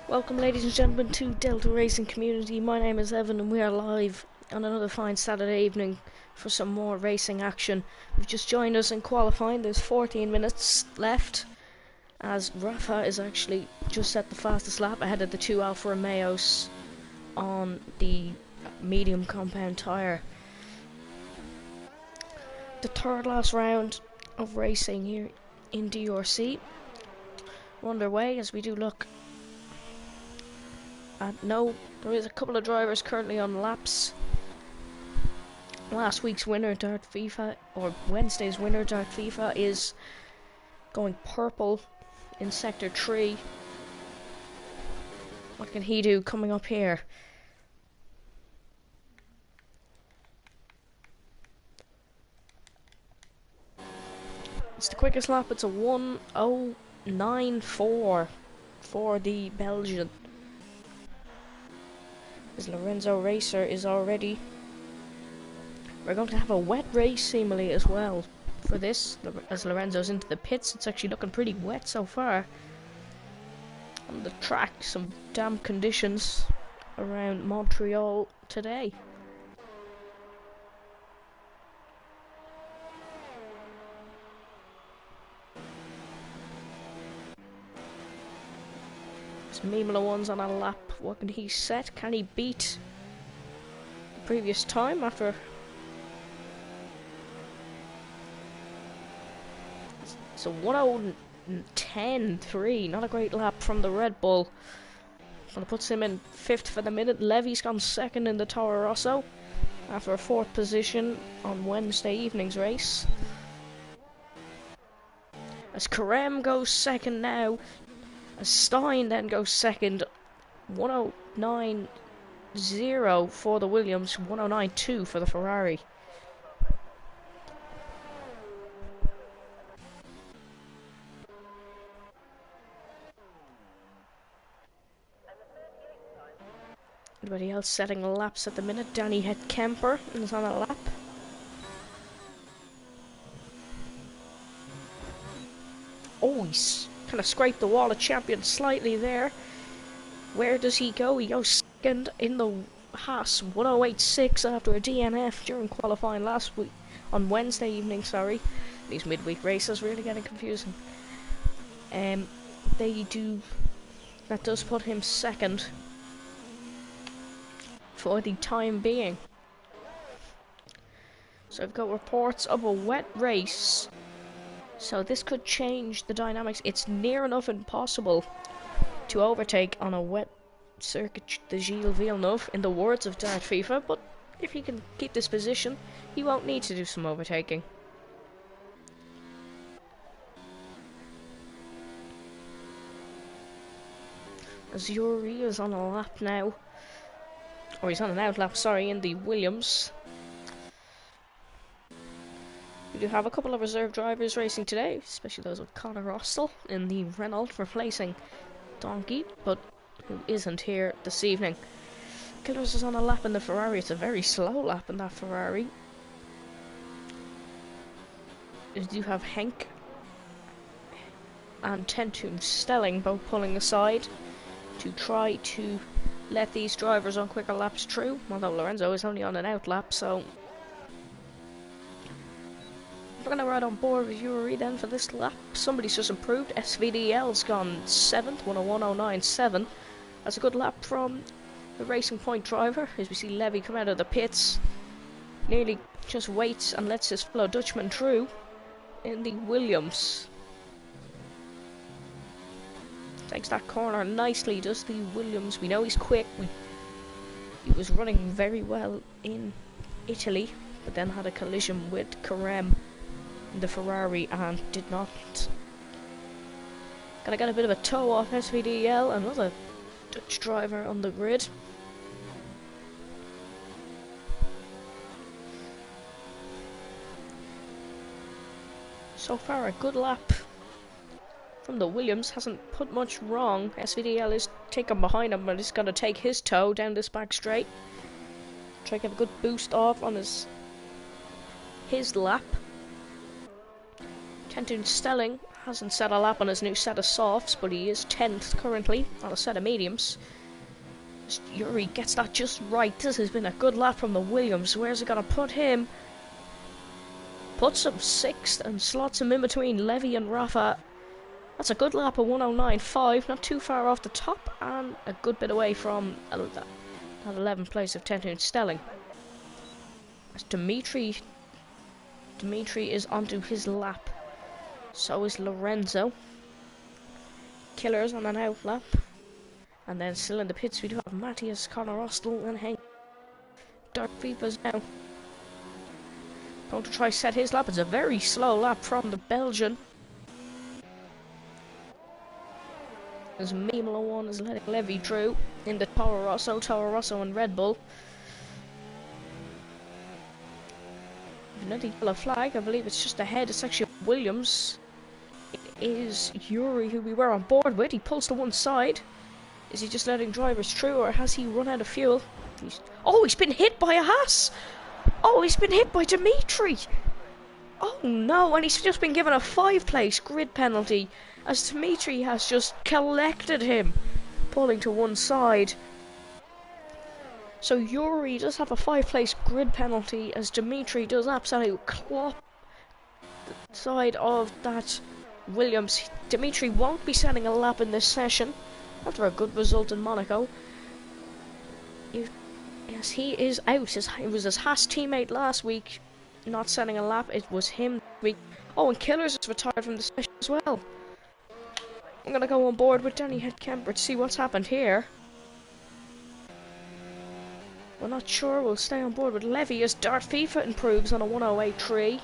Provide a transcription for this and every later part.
Welcome, ladies and gentlemen, to Delta Racing Community. My name is Evan, and we are live on another fine Saturday evening for some more racing action. You've just joined us in qualifying. There's 14 minutes left, as Rafa is actually just at the fastest lap ahead of the two Alfa Romeos on the medium compound tyre. The third last round of racing here in DRC. We're underway as we do look. No, there is a couple of drivers currently on laps. Last week's winner, Dart FIFA, or Wednesday's winner, Dart FIFA, is going purple in Sector 3. What can he do coming up here? It's the quickest lap. It's a 1:09.4 for the Belgian. As Lorenzo Racer is already. We're going to have a wet race seemingly as well for this, as Lorenzo's into the pits. It's actually looking pretty wet so far on the track. Some damp conditions around Montreal today. Mimula one's on a lap. What can he set? Can he beat the previous time after? It's a 1:10.3. Not a great lap from the Red Bull. That puts him in 5th for the minute. Levy's gone 2nd in the Toro Rosso after a 4th position on Wednesday evening's race. As Karem goes 2nd now. As Stein then goes 2nd, 1:09.0 for the Williams, 1:09.2 for the Ferrari. Anybody else setting laps at the minute? Danny Kemper is on a lap. Oh, he's kind of scraped the wall of champions slightly there. Where does he go? He goes 2nd in the Haas, 1:08.6 after a DNF during qualifying last week, on Wednesday evening, sorry. These midweek races really getting confusing. That does put him 2nd for the time being. So I've got reports of a wet race. So this could change the dynamics. It's near enough impossible to overtake on a wet circuit de Gilles Villeneuve, in the words of Dart FIFA, but if he can keep this position, he won't need to do some overtaking. As Yuri is on a lap now, or he's on an out lap, sorry, in the Williams. We do have a couple of reserve drivers racing today, especially those with Conor Rostel in the Renault replacing Donkey, but who isn't here this evening. Killers is on a lap in the Ferrari. It's a very slow lap in that Ferrari. We do have Henk and Tentum Stelling both pulling aside to try to let these drivers on quicker laps through, although Lorenzo is only on an out lap, so we're going to ride on board with Yuri then for this lap. Somebody's just improved. SVDL's gone 7th, 1:01.097. That's a good lap from the Racing Point driver, as we see Levy come out of the pits. Nearly just waits and lets his fellow Dutchman through in the Williams. Takes that corner nicely, does the Williams. We know he's quick. He was running very well in Italy, but then had a collision with Karem in the Ferrari and did not. Gonna get a bit of a toe off SVDL, another Dutch driver on the grid. So far a good lap from the Williams, hasn't put much wrong. SVDL is taken behind him, but he's gonna take his toe down this back straight. Try to get a good boost off on his lap. Tenton Stelling hasn't set a lap on his new set of softs, but he is 10th currently on a set of mediums. Yuri gets that just right. This has been a good lap from the Williams. Where's it going to put him? Puts him 6th and slots him in between Levy and Rafa. That's a good lap of 109.5, not too far off the top, and a good bit away from that 11th place of Tentun Stelling. As Dimitri is onto his lap. So is Lorenzo. Killers on an out lap. And then still in the pits we do have Matthias, Connor Rostel and Hank. Dark Viva's now going to try set his lap. It's a very slow lap from the Belgian. As Mimolo 1 is letting Levy through in the Toro Rosso and Red Bull. Another yellow flag, I believe it's just ahead, it's actually Williams. It is Yuri who we were on board with. He pulls to one side. Is he just letting drivers through, or has he run out of fuel? He's been hit by a Haas! Oh, he's been hit by Dimitri! Oh no, and he's just been given a 5-place grid penalty, as Dimitri has just collected him, pulling to one side. So Yuri does have a 5-place grid penalty, as Dimitri does absolutely clop the side of that Williams. Dimitri won't be setting a lap in this session, after a good result in Monaco. Yes, he is out. It was his Haas teammate last week not setting a lap. It was him this week. Oh, and Killers is retired from the session as well. I'm going to go on board with Danny Headcamper to see what's happened here. We're not sure. We'll stay on board with Levy as Dart FIFA improves on a 108.3.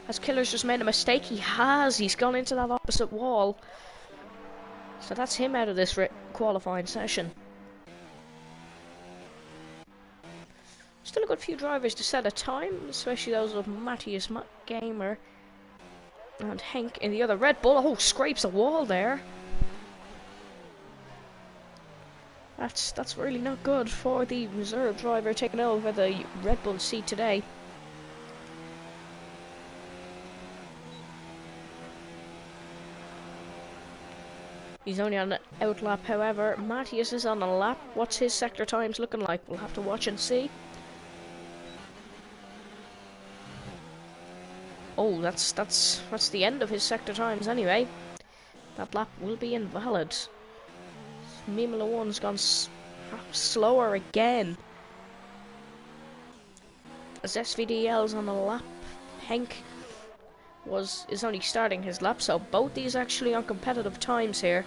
Has Killers just made a mistake? He has. He's gone into that opposite wall. So that's him out of this qualifying session. Still a good few drivers to set a time, especially those of Matthias Gamer and Henk in the other Red Bull. Oh, scrapes a wall there. That's really not good for the reserve driver taking over the Red Bull seat today. He's only on an out lap, however. Matthias is on a lap. What's his sector times looking like? We'll have to watch and see. Oh, that's the end of his sector times anyway. That lap will be invalid. Mimolo 1's gone slower again. As SVDL's on a lap, Henk is only starting his lap, so both these actually on competitive times here.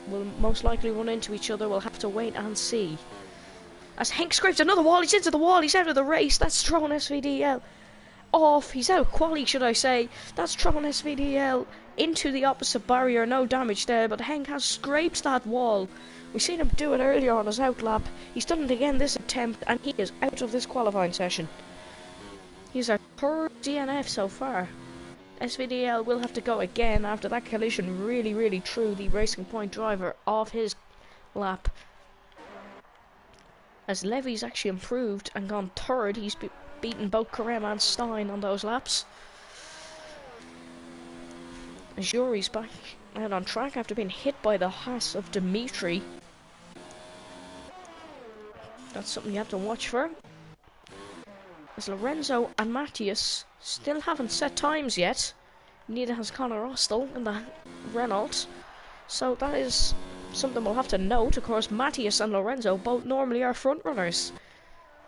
Will most likely run into each other. We'll have to wait and see. As Henk scrapes another wall, he's into the wall, he's out of the race. That's thrown SVDL off. He's out of quali, should I say. That's thrown SVDL into the opposite barrier. No damage there, but Henk has scraped that wall. We've seen him do it earlier on his out lap. He's done it again this attempt, and he is out of this qualifying session. He's our third DNF so far. SVDL will have to go again after that collision really threw the Racing Point driver off his lap. As Levy's actually improved and gone third, he's beaten both Karem and Stein on those laps. As Yuri's back out on track after being hit by the Haas of Dimitri. That's something you have to watch for. As Lorenzo and Matthias still haven't set times yet. Neither has Connor Rostel in the Renault. So that is something we'll have to note. Of course, Matthias and Lorenzo both normally are front runners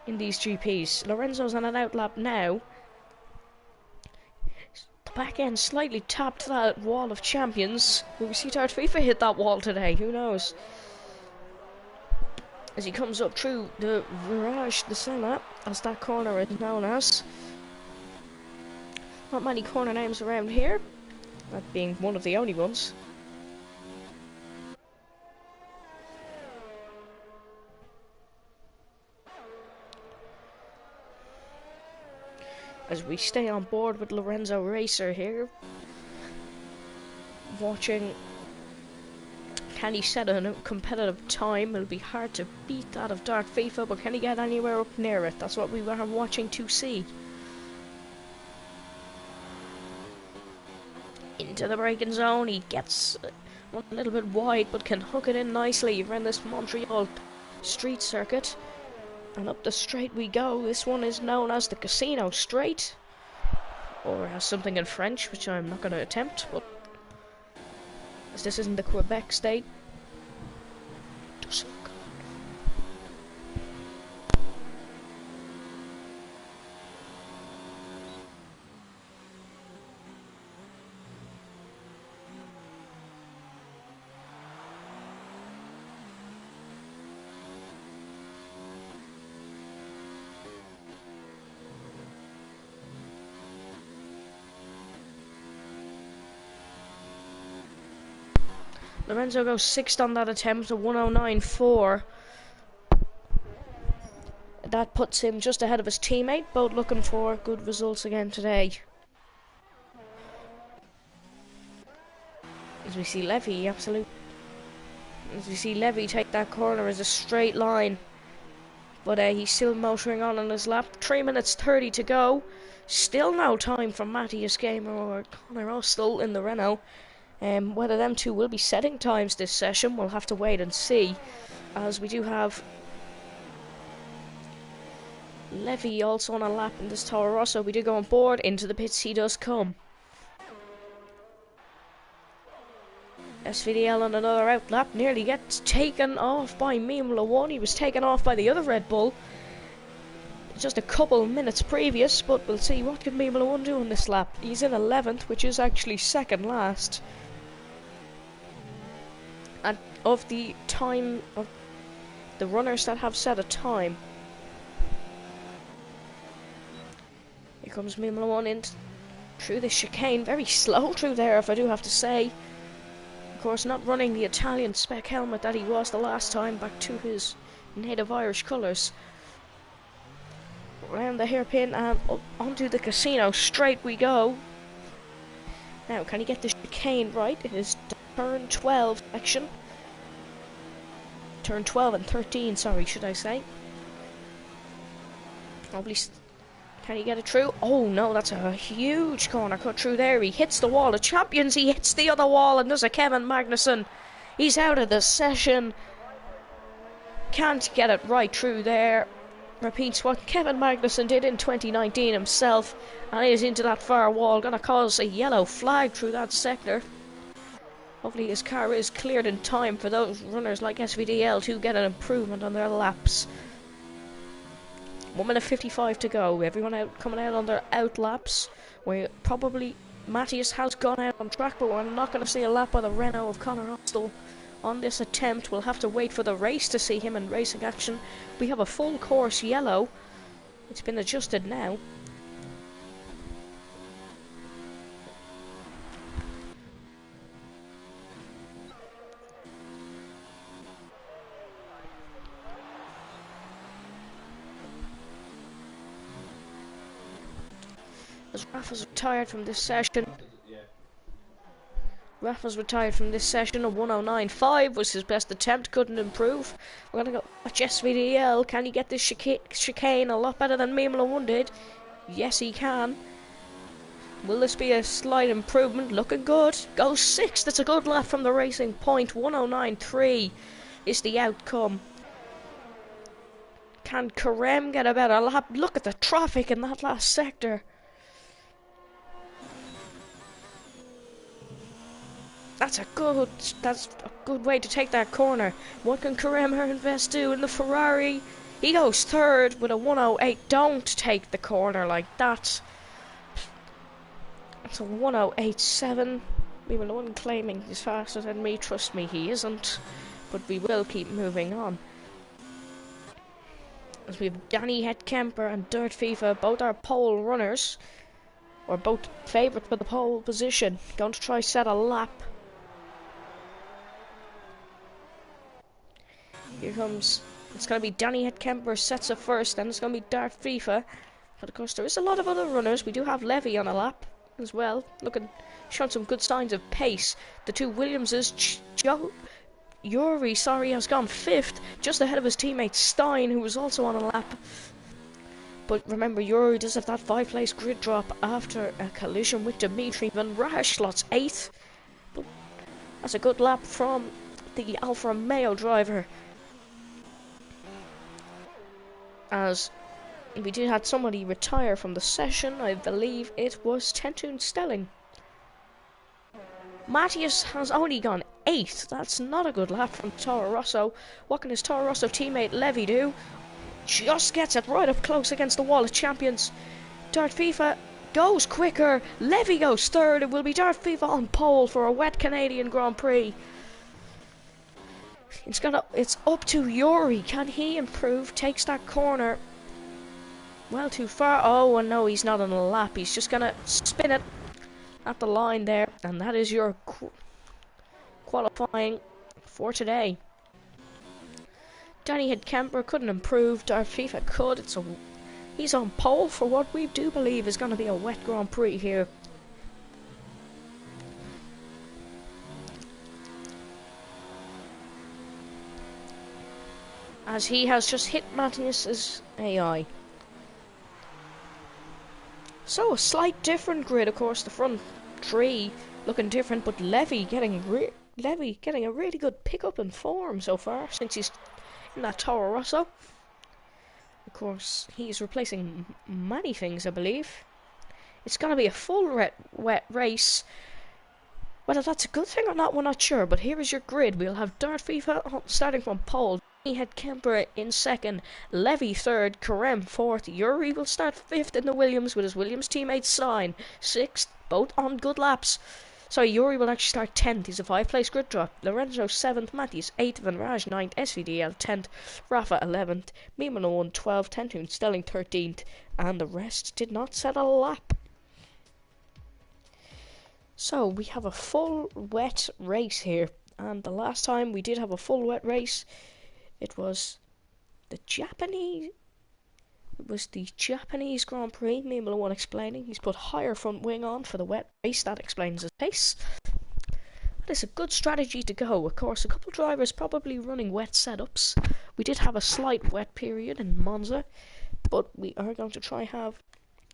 in these GPs. Lorenzo's on an out lap now. The back end slightly tapped that wall of champions. Will we see Dart FIFA hit that wall today? Who knows? As he comes up through the Virage de Senna, as that corner is known as. Not many corner names around here, that being one of the only ones. As we stay on board with Lorenzo Racer here, watching. Can he set a competitive time? It'll be hard to beat that of Dart FIFA, but can he get anywhere up near it? That's what we were watching to see. Into the braking zone. He gets one a little bit wide, but can hook it in nicely around this Montreal street circuit. And up the straight we go. This one is known as the Casino Straight, or has something in French, which I'm not going to attempt, but as this isn't the Quebec state. Lorenzo goes 6th on that attempt, a 109.4. That puts him just ahead of his teammate, both looking for good results again today. As we see Levy, as we see Levy take that corner as a straight line. But he's still motoring on his lap. 3 minutes 30 to go. Still no time for Matthias Gamer or Connor Ostel in the Renault. Whether them two will be setting times this session, we'll have to wait and see, as we do have Levy also on a lap in this Toro Rosso. We do go on board. Into the pits he does come. SVDL on another out lap nearly gets taken off by Mimla 1. He was taken off by the other Red Bull just a couple minutes previous, but we'll see what can Mimla 1 do on this lap. He's in 11th, which is actually second last. And of the time of the runners that have set a time, here comes Mimla 1 in through the chicane. Very slow through there, if I do have to say. Of course, not running the Italian spec helmet that he was the last time, back to his native Irish colours. Around the hairpin and up onto the Casino Straight we go. Now, can he get the chicane right? It is turn 12 section. Turn 12 and 13, sorry, should I say. Probably. Can he get it through? Oh no, that's a huge corner cut through there. He hits the wall of champions. He hits the other wall, and there's a Kevin Magnussen. He's out of the session. Can't get it right through there. Repeats what Kevin Magnussen did in 2019 himself, and is into that far wall. Gonna cause a yellow flag through that sector. Hopefully his car is cleared in time for those runners like SVDL to get an improvement on their laps. 1 minute 55 to go. Everyone out coming out on their out laps. We probably Matthias has gone out on track, but we're not going to see a lap by the Renault of Connor Ostel on this attempt. We'll have to wait for the race to see him in racing action. We have a full course yellow. It's been adjusted now. As Rafa's retired from this session. Rafa's retired from this session. A 109.5 was his best attempt. Couldn't improve. We're going to go watch SVDL. Can he get this chicane a lot better than Mimla 1 did? Yes, he can. Will this be a slight improvement? Looking good. Goes 6th. That's a good lap from the Racing Point. 109.3 is the outcome. Can Karem get a better lap? Look at the traffic in that last sector. That's a good way to take that corner. What can Karem Hernvest do in the Ferrari? He goes 3rd with a 108. Don't take the corner like that. That's a 108.7. We were the one claiming he's faster than me. Trust me, he isn't. But we will keep moving on. As we have Danny Hetkemper and Dirt FIFA, both are pole runners, or both favourites for the pole position. Going to try set a lap. Here comes, it's going to be Danny Hetkemper sets it first, then it's going to be Dart FIFA. But of course there is a lot of other runners. We do have Levy on a lap as well, showing some good signs of pace. The two Williamses, Yuri has gone 5th, just ahead of his teammate Stein, who was also on a lap. But remember, Yuri does have that 5th-place grid drop after a collision with Dimitri. Van Rash slots 8th. But that's a good lap from the Alfa Romeo driver. As we did have somebody retire from the session, I believe it was Tentun Stelling. Matthias has only gone 8th. That's not a good lap from Toro Rosso. What can his Toro Rosso teammate Levy do? Just gets it right up close against the wall of champions. Dart FIFA goes quicker. Levy goes 3rd. It will be Dart FIFA on pole for a wet Canadian Grand Prix. It's up to Yuri. Can he improve? Takes that corner. Well, too far. Oh, and no, he's not on a lap. He's just gonna spin it at the line there, and that is your qualifying for today. Danny Hidkemper couldn't improve. Dart FIFA could. He's on pole for what we do believe is going to be a wet Grand Prix here. As he has just hit Matthias's AI. So a slight different grid, of course. The front 3 looking different, but Levy getting a really good pickup in form so far since he's in that Toro Rosso. Of course, he's replacing many things, I believe. It's going to be a full wet race. Whether that's a good thing or not, we're not sure. But here is your grid. We'll have Dart FIFA starting from pole. Hidkemper in 2nd, Levy 3rd, Karem 4th, Yuri will start 5th in the Williams with his Williams teammate Stein 6th, both on good laps. Sorry, Yuri will actually start 10th, he's a 5-place grid drop. Lorenzo 7th, Matthews 8th, Van Raj 9th, SVDL 10th, Rafa 11th, Mimano 1 12th, Tentun Stelling 13th, and the rest did not set a lap. So we have a full wet race here, and the last time we did have a full wet race, it was the Japanese Grand Prix. Mimolo one explaining he's put higher front wing on for the wet race. That explains his pace. That is a good strategy to go. Of course, a couple of drivers probably running wet setups. We did have a slight wet period in Monza, but we are going to try have.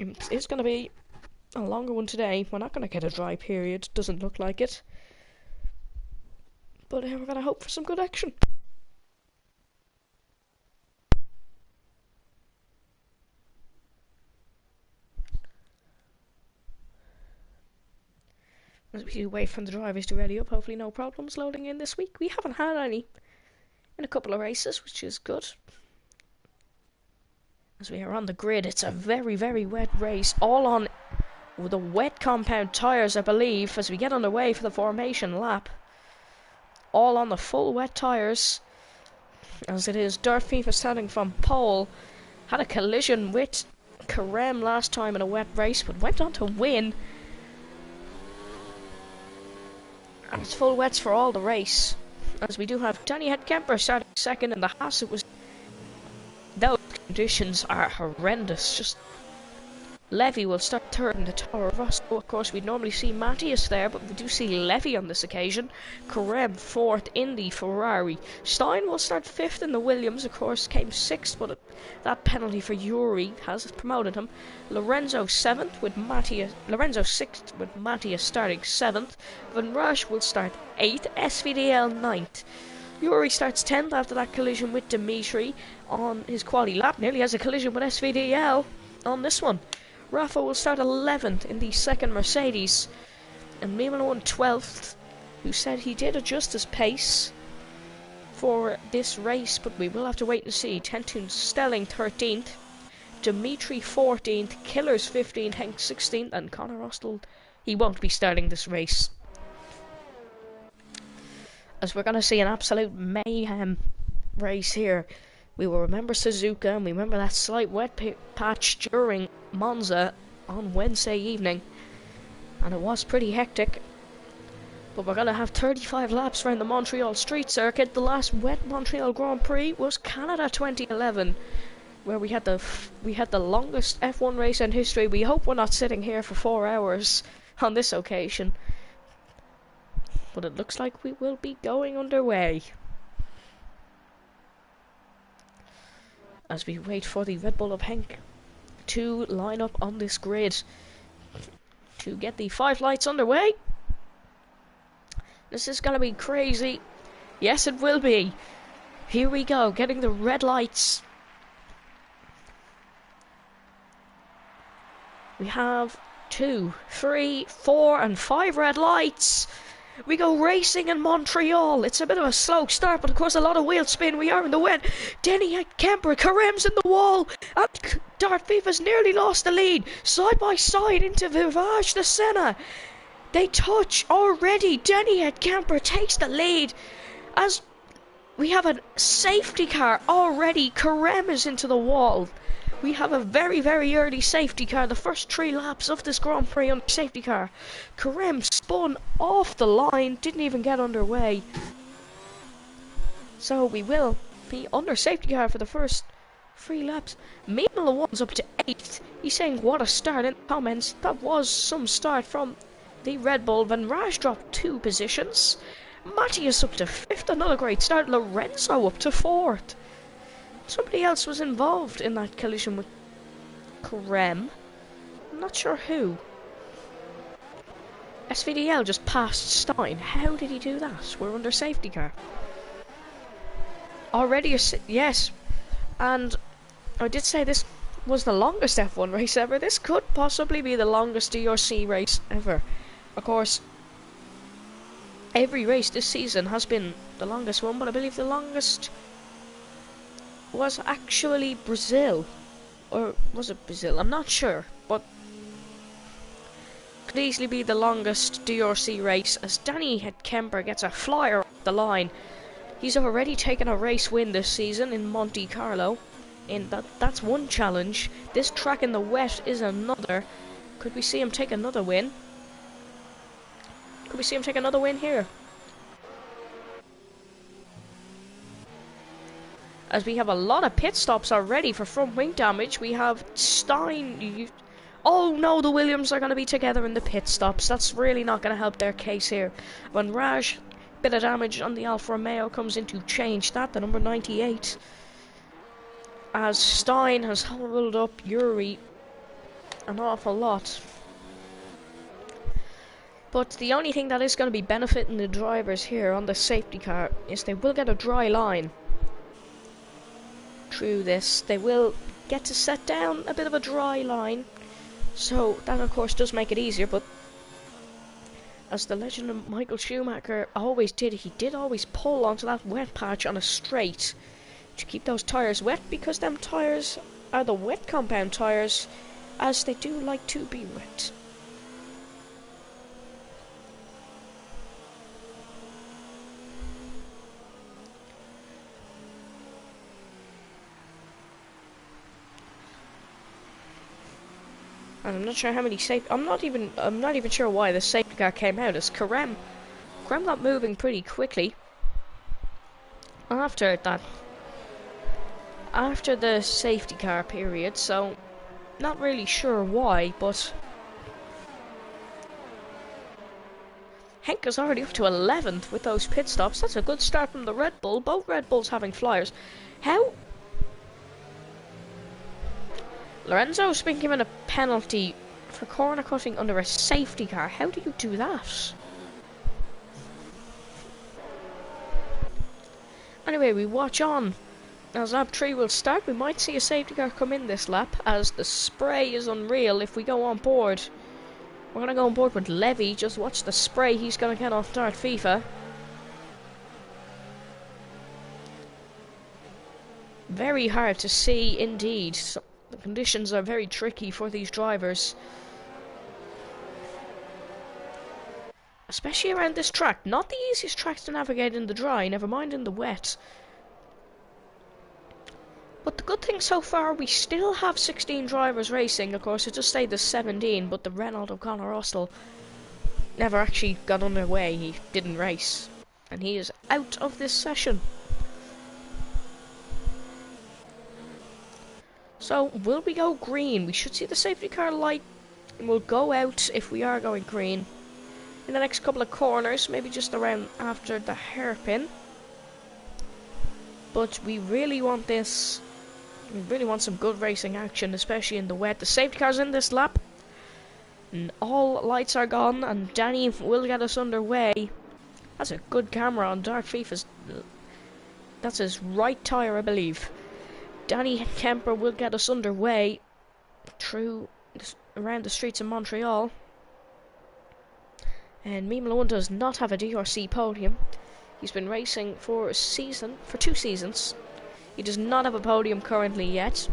It's going to be a longer one today. We're not going to get a dry period. Doesn't look like it. But we're going to hope for some good action. As we wait for the drivers to ready up, hopefully no problems loading in this week. We haven't had any in a couple of races, which is good. As we are on the grid, it's a very, very wet race, all on the wet compound tyres, I believe, as we get underway for the formation lap. All on the full wet tyres, as it is Dart FIFA starting from pole. Had a collision with Karem last time in a wet race, but went on to win. And it's full wets for all the race. As we do have Danny Hidkemper starting 2nd in the Haas. Those conditions are horrendous. Just Levy will start 3rd in the Toro Rosso. Of course, we'd normally see Matthias there, but we do see Levy on this occasion. Karem 4th in the Ferrari. Stein will start 5th in the Williams, of course, came 6th, but that penalty for Yuri has promoted him. Lorenzo 6th with Matthias starting 7th. Van Raj will start 8th, SVDL 9th. Yuri starts 10th after that collision with Dimitri on his quali lap. Nearly has a collision with SVDL on this one. Rafa will start 11th in the 2nd Mercedes. And Mimano won 12th, who said he did adjust his pace for this race, but we will have to wait and see. Tentun Stelling 13th, Dimitri 14th, Killers 15th, Henk 16th, and Connor Austell, he won't be starting this race. As we're going to see an absolute mayhem race here. We will remember Suzuka, and we remember that slight wet patch during Monza on Wednesday evening, and it was pretty hectic. But we're going to have 35 laps around the Montreal street circuit. The last wet Montreal Grand Prix was Canada 2011, where we had the longest F1 race in history. We hope we're not sitting here for 4 hours on this occasion, but it looks like we will be going underway. As we wait for the Red Bull of Henk to line up on this grid to get the 5 lights underway. This is going to be crazy. Yes, it will be. Here we go, getting the red lights. We have 2, 3, 4 and 5 red lights. We go racing in Montreal. It's a bit of a slow start, but of course a lot of wheel spin. We are in the wet. Denny Kemper, Karem's in the wall. And Dart FIFA's nearly lost the lead. Side by side into Vivage de Senna. They touch already. Denny Kemper takes the lead. As we have a safety car already. Karem is into the wall. We have a very, very early safety car. The first 3 laps of this Grand Prix on safety car. Karem spun off the line, didn't even get underway. So we will be under safety car for the first 3 laps. Mimala one's up to 8th. He's saying what a start in the comments. That was some start from the Red Bull. Van Raj dropped 2 positions. Matthias up to 5th, another great start. Lorenzo up to 4th. Somebody else was involved in that collision with Karem. I'm not sure who. SVDL just passed Stein. How did he do that? We're under safety car. Already yes. And I did say this was the longest F1 race ever. This could possibly be the longest DRC race ever. Of course, every race this season has been the longest one, but I believe the longest was actually Brazil. Or was it Brazil? I'm not sure, but could easily be the longest DRC race, as Danny Kemper gets a flyer off the line. He's already taken a race win this season in Monte Carlo. That's one challenge. This track in the wet is another. Could we see him take another win? Could we see him take another win here? As we have a lot of pit stops already for front wing damage. We have Stein. Oh no, the Williams are going to be together in the pit stops. That's really not going to help their case here. When Raj, bit of damage on the Alfa Romeo, comes in to change that, the number 98. As Stein has hurled up Yuri an awful lot. But the only thing that is going to be benefiting the drivers here on the safety car is they will get a dry line. Through this, they will get to set down a bit of a dry line, so that of course does make it easier. But as the legend of Michael Schumacher always did, he did always pull onto that wet patch on a straight to keep those tyres wet, because them tyres are the wet compound tyres, as they do like to be wet. And I'm not sure how many I'm not even sure why the safety car came out, as Karem got moving pretty quickly after that. After the safety car period, so not really sure why, but Henke's already up to 11th with those pit stops. That's a good start from the Red Bull. Both Red Bulls having flyers. How? Lorenzo's been given a penalty for corner cutting under a safety car. How do you do that? Anyway, we watch on as lap 3 will start. We might see a safety car come in this lap, as the spray is unreal. If we go on board, we're going to go on board with Levy. Just watch the spray he's going to get off Dart FIFA. Very hard to see indeed. So the conditions are very tricky for these drivers, especially around this track. Not the easiest track to navigate in the dry, never mind in the wet. But the good thing so far, we still have 16 drivers racing. Of course, it just stayed the 17, but the Renault of Conor Russell never actually got underway. He didn't race, and he is out of this session. So, will we go green? We should see the safety car light, and we'll go out if we are going green in the next couple of corners, maybe just around after the hairpin. But we really want this We really want some good racing action, especially in the wet. The safety car's in this lap. And all lights are gone, and Danny will get us underway. That's a good camera on Dark Thief's. That's his right tyre, I believe. Danny Kemper will get us underway through around the streets of Montreal. And Me Malone does not have a DRC podium. He's been racing for 2 seasons. He does not have a podium currently yet.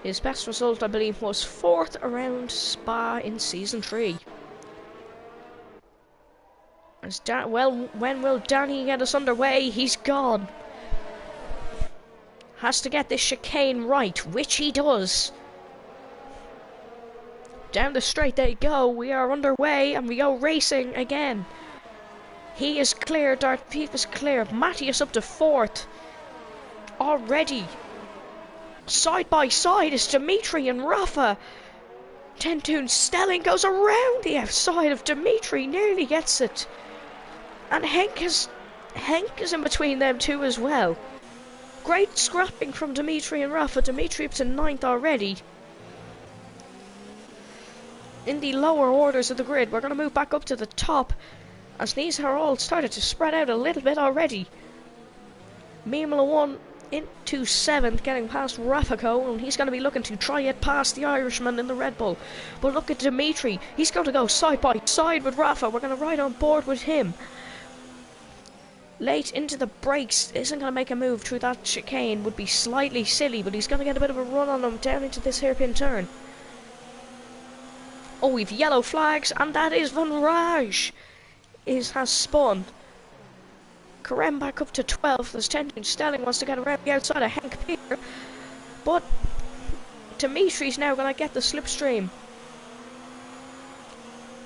His best result, I believe, was 4th around Spa in Season 3. When will Danny get us underway? He's gone. Has to get this chicane right, which he does. Down the straight they go. We are underway, and we go racing again. He is clear. Darth Thief is clear. Matthias up to 4th. Already. Side by side is Dimitri and Rafa. Tentoon Stelling goes around the outside of Dimitri, nearly gets it. And Henk is in between them two as well. Great scrapping from Dimitri and Rafa. Dimitri up to 9th already. In the lower orders of the grid, we're going to move back up to the top, as these are all started to spread out a little bit already. Mimla 1 into 7th, getting past Rafaco, and he's going to be looking to try it past the Irishman in the Red Bull. But look at Dimitri, he's going to go side by side with Rafa. We're going to ride on board with him. Late into the brakes, isn't going to make a move through that chicane, would be slightly silly, but he's going to get a bit of a run on him down into this hairpin turn. Oh, we've yellow flags, and that is Van Raj has spun. Karem back up to 12th as Tentoon Stelling wants to get around the outside of Henk Peter. But Dimitri's now going to get the slipstream.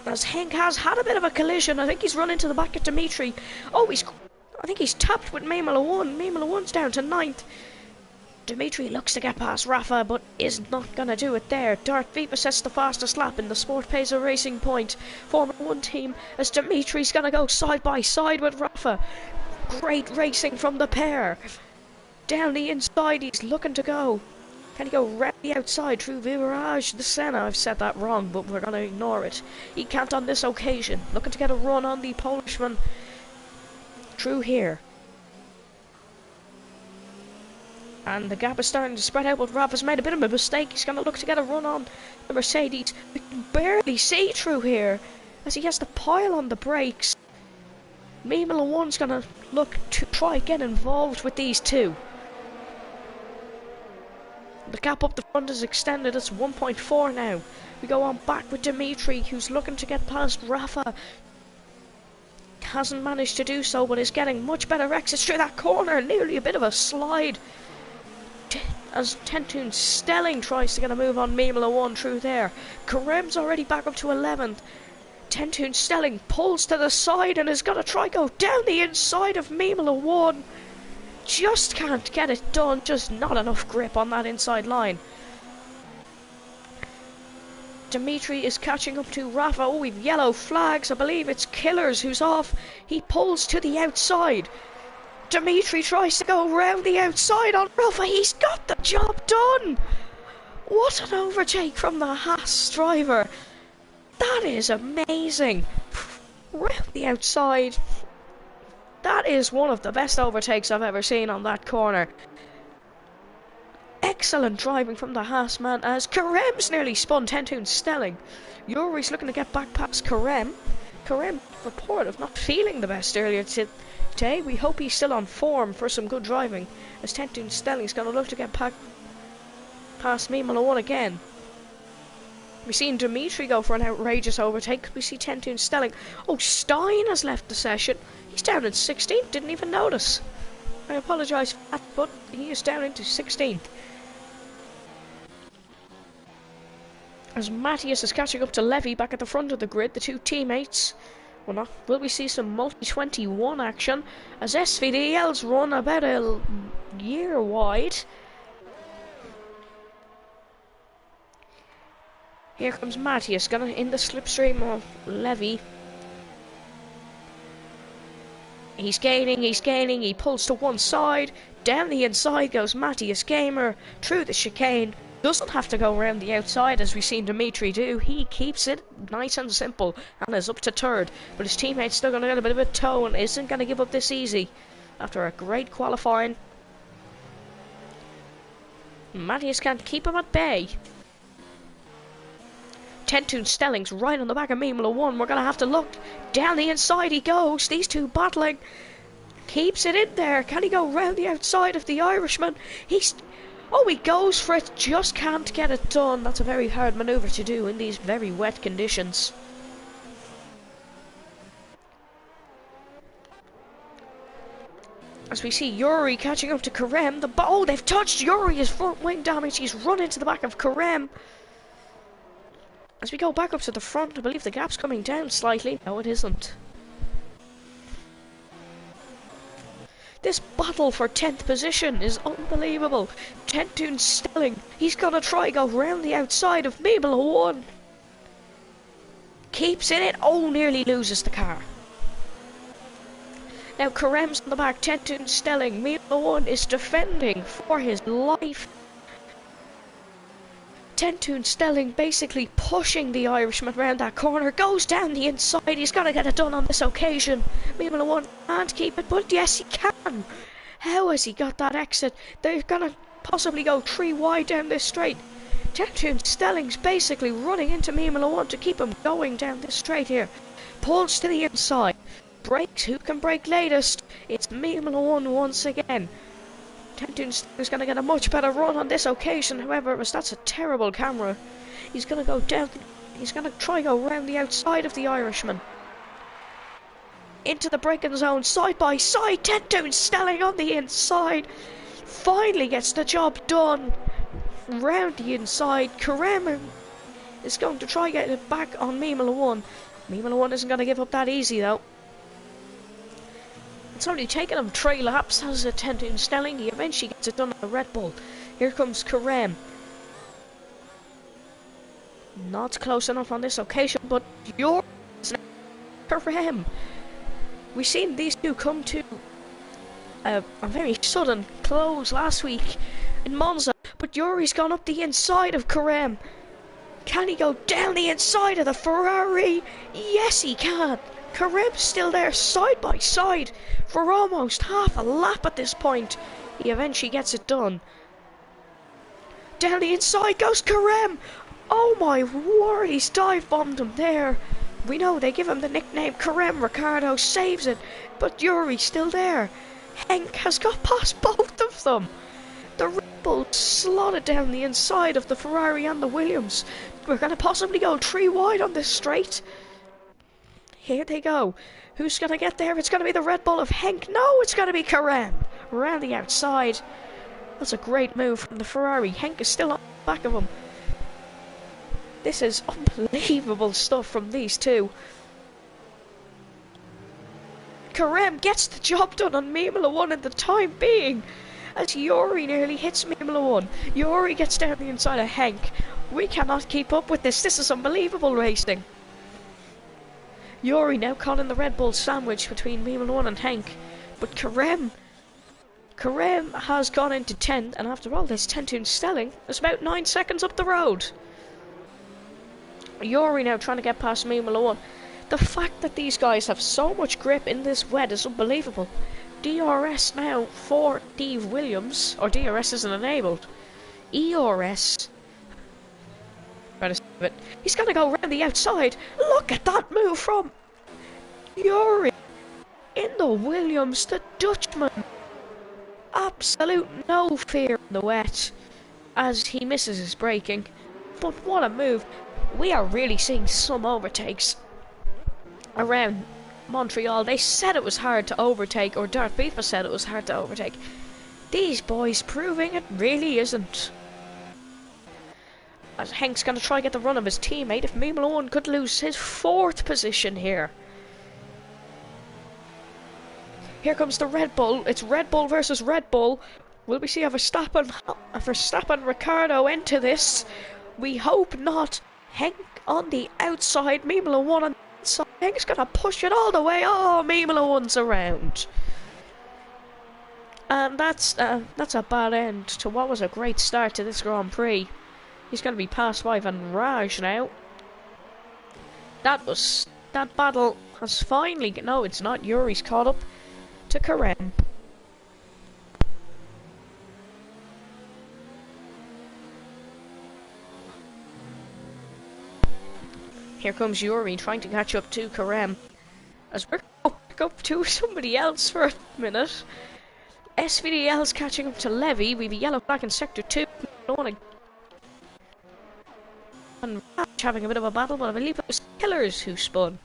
As Henk has had a bit of a collision. I think he's run into the back of Dimitri. Oh, I think he's tapped with Maimala 1. Maimala 1's down to 9th. Dimitri looks to get past Rafa, but is not going to do it there. Darth Viva sets the fastest lap in the Sport Pesa Racing Point Formula 1 team, as Dimitri's going to go side by side with Rafa. Great racing from the pair. Down the inside, he's looking to go. Can he go round the outside through Virage the Senna? I've said that wrong, but we're going to ignore it. He can't on this occasion. Looking to get a run on the Polishman through here. And the gap is starting to spread out, but Rafa's made a bit of a mistake. He's going to look to get a run on the Mercedes. We can barely see through here, as he has to pile on the brakes. Mimala 1's going to look to try get involved with these two. The gap up the front is extended. It's 1.4 now. We go on back with Dimitri, who's looking to get past Rafa. Hasn't managed to do so, but is getting much better exits through that corner. Nearly a bit of a slide. As Tentoon Stelling tries to get a move on Mimala 1 through there. Karem's already back up to 11th. Tentoon Stelling pulls to the side and is going to try go down the inside of Mimala 1. Just can't get it done. Just not enough grip on that inside line. Dimitri is catching up to Rafa. Oh, we've yellow flags. I believe it's Killers who's off. He pulls to the outside. Dimitri tries to go round the outside on Rafa. He's got the job done. What an overtake from the Haas driver. That is amazing. Round the outside. That is one of the best overtakes I've ever seen on that corner. Excellent driving from the Haas man, as Karem's nearly spun Tentoon Stelling. Yuri's looking to get back past Karem. Karem reported of not feeling the best earlier today. We hope he's still on form for some good driving, as Tentoon Stelling's going to look to get past Mimala 1 again. We've seen Dimitri go for an outrageous overtake. We see Tentoon Stelling. Oh, Stein has left the session. He's down in 16th. Didn't even notice. I apologise for that, but he is down into 16th. As Matthias is catching up to Levy back at the front of the grid, the two teammates. Will we see some multi-21 action, as SVDL's run about a year wide. Here comes Matthias, gonna in the slipstream of Levy. He's gaining, he pulls to one side. Down the inside goes Matthias Gamer, through the chicane. Doesn't have to go around the outside as we've seen Dimitri do. He keeps it nice and simple and is up to third. But his teammate's still going to get a bit of a toe and isn't going to give up this easy. After a great qualifying. Matthias can't keep him at bay. Tentoon Stelling's right on the back of Mimula 1. We're going to have to look. Down the inside he goes. These two battling. Keeps it in there. Can he go round the outside of the Irishman? Oh, he goes for it. Just can't get it done. That's a very hard manoeuvre to do in these very wet conditions. As we see Yuri catching up to Karem. Oh, they've touched Yuri. His front wing damage. He's run into the back of Karem. As we go back up to the front, I believe the gap's coming down slightly. No, it isn't. This battle for 10th position is unbelievable. Tentoon Stelling. He's going to try go round the outside of Mimula 1. Keeps in it. Oh, nearly loses the car. Now Karem's on the back. Tentoon Stelling. Mimula 1 is defending for his life. Tentoon Stelling basically pushing the Irishman round that corner. Goes down the inside. He's going to get it done on this occasion. Mimula 1 can't keep it, but yes, he can. How has he got that exit? They're going to possibly go 3 wide down this straight. Tentoon Stelling's basically running into Mimula 1 to keep him going down this straight here. Pulls to the inside. Brakes. Who can brake latest? It's Mimula 1 once again. Tentoon is going to get a much better run on this occasion, however, as that's a terrible camera. He's going to go down, he's going to try go around the outside of the Irishman. Into the braking zone, side by side, Tentoon Stelling on the inside. Finally gets the job done. Round the inside, Karem is going to try get it back on Mimula 1. Mimula 1 isn't going to give up that easy though. It's only taken him 3 laps as a Tentoon Stelling. He eventually gets it done on the Red Bull. Here comes Karem. Not close enough on this occasion, but Yuri for him. We've seen these two come to a very sudden close last week in Monza, but Yuri's gone up the inside of Karem. Can he go down the inside of the Ferrari? Yes, he can. Karem's still there side by side for almost half a lap at this point. He eventually gets it done. Down the inside goes Karem. Oh my word, he's dive bombed him there. We know they give him the nickname Karem. Ricardo saves it, but Yuri's still there. Henk has got past both of them. The Red Bull slotted down the inside of the Ferrari and the Williams. We're going to possibly go 3 wide on this straight. Here they go. Who's going to get there? It's going to be the Red Bull of Henk. No, it's going to be Karem. Around the outside. That's a great move from the Ferrari. Henk is still on the back of him. This is unbelievable stuff from these two. Karem gets the job done on Mimula 1 in the time being. As Yuri nearly hits Mimula 1. Yuri gets down the inside of Henk. We cannot keep up with this. This is unbelievable racing. Yuri now caught in the Red Bull sandwich between Mimula 1 and Henk. But Karem has gone into 10th, and after all this, Tentoon Stelling is about 9 seconds up the road. Yuri now trying to get past Mimula 1. The fact that these guys have so much grip in this wet is unbelievable. DRS now for Steve Williams, or DRS isn't enabled. ERS. He's going to go around the outside. Look at that move from Yuri. In the Williams, the Dutchman. Absolute no fear in the wet as he misses his braking. But what a move. We are really seeing some overtakes around Montreal. They said it was hard to overtake, or Darth Beaver said it was hard to overtake. These boys proving it really isn't. As Henk's going to try to get the run of his teammate. If Mimula 1 could lose his 4th position here. Here comes the Red Bull. It's Red Bull versus Red Bull. Will we see a Verstappen Ricardo into this? We hope not. Henk on the outside. Mimula 1 on the outside. He's gonna push it all the way. Oh, Mimolo one's around. And that's a bad end to what was a great start to this Grand Prix. He's gonna be passed by Van Raj now. That battle has finally... No, it's not. Yuri's caught up to Karem. Here comes Yuri trying to catch up to Karem. As we're back up to somebody else for a minute. SVDL's catching up to Levy. We've a yellow flag in Sector 2. And having a bit of a battle, but I believe it was Killers who spun.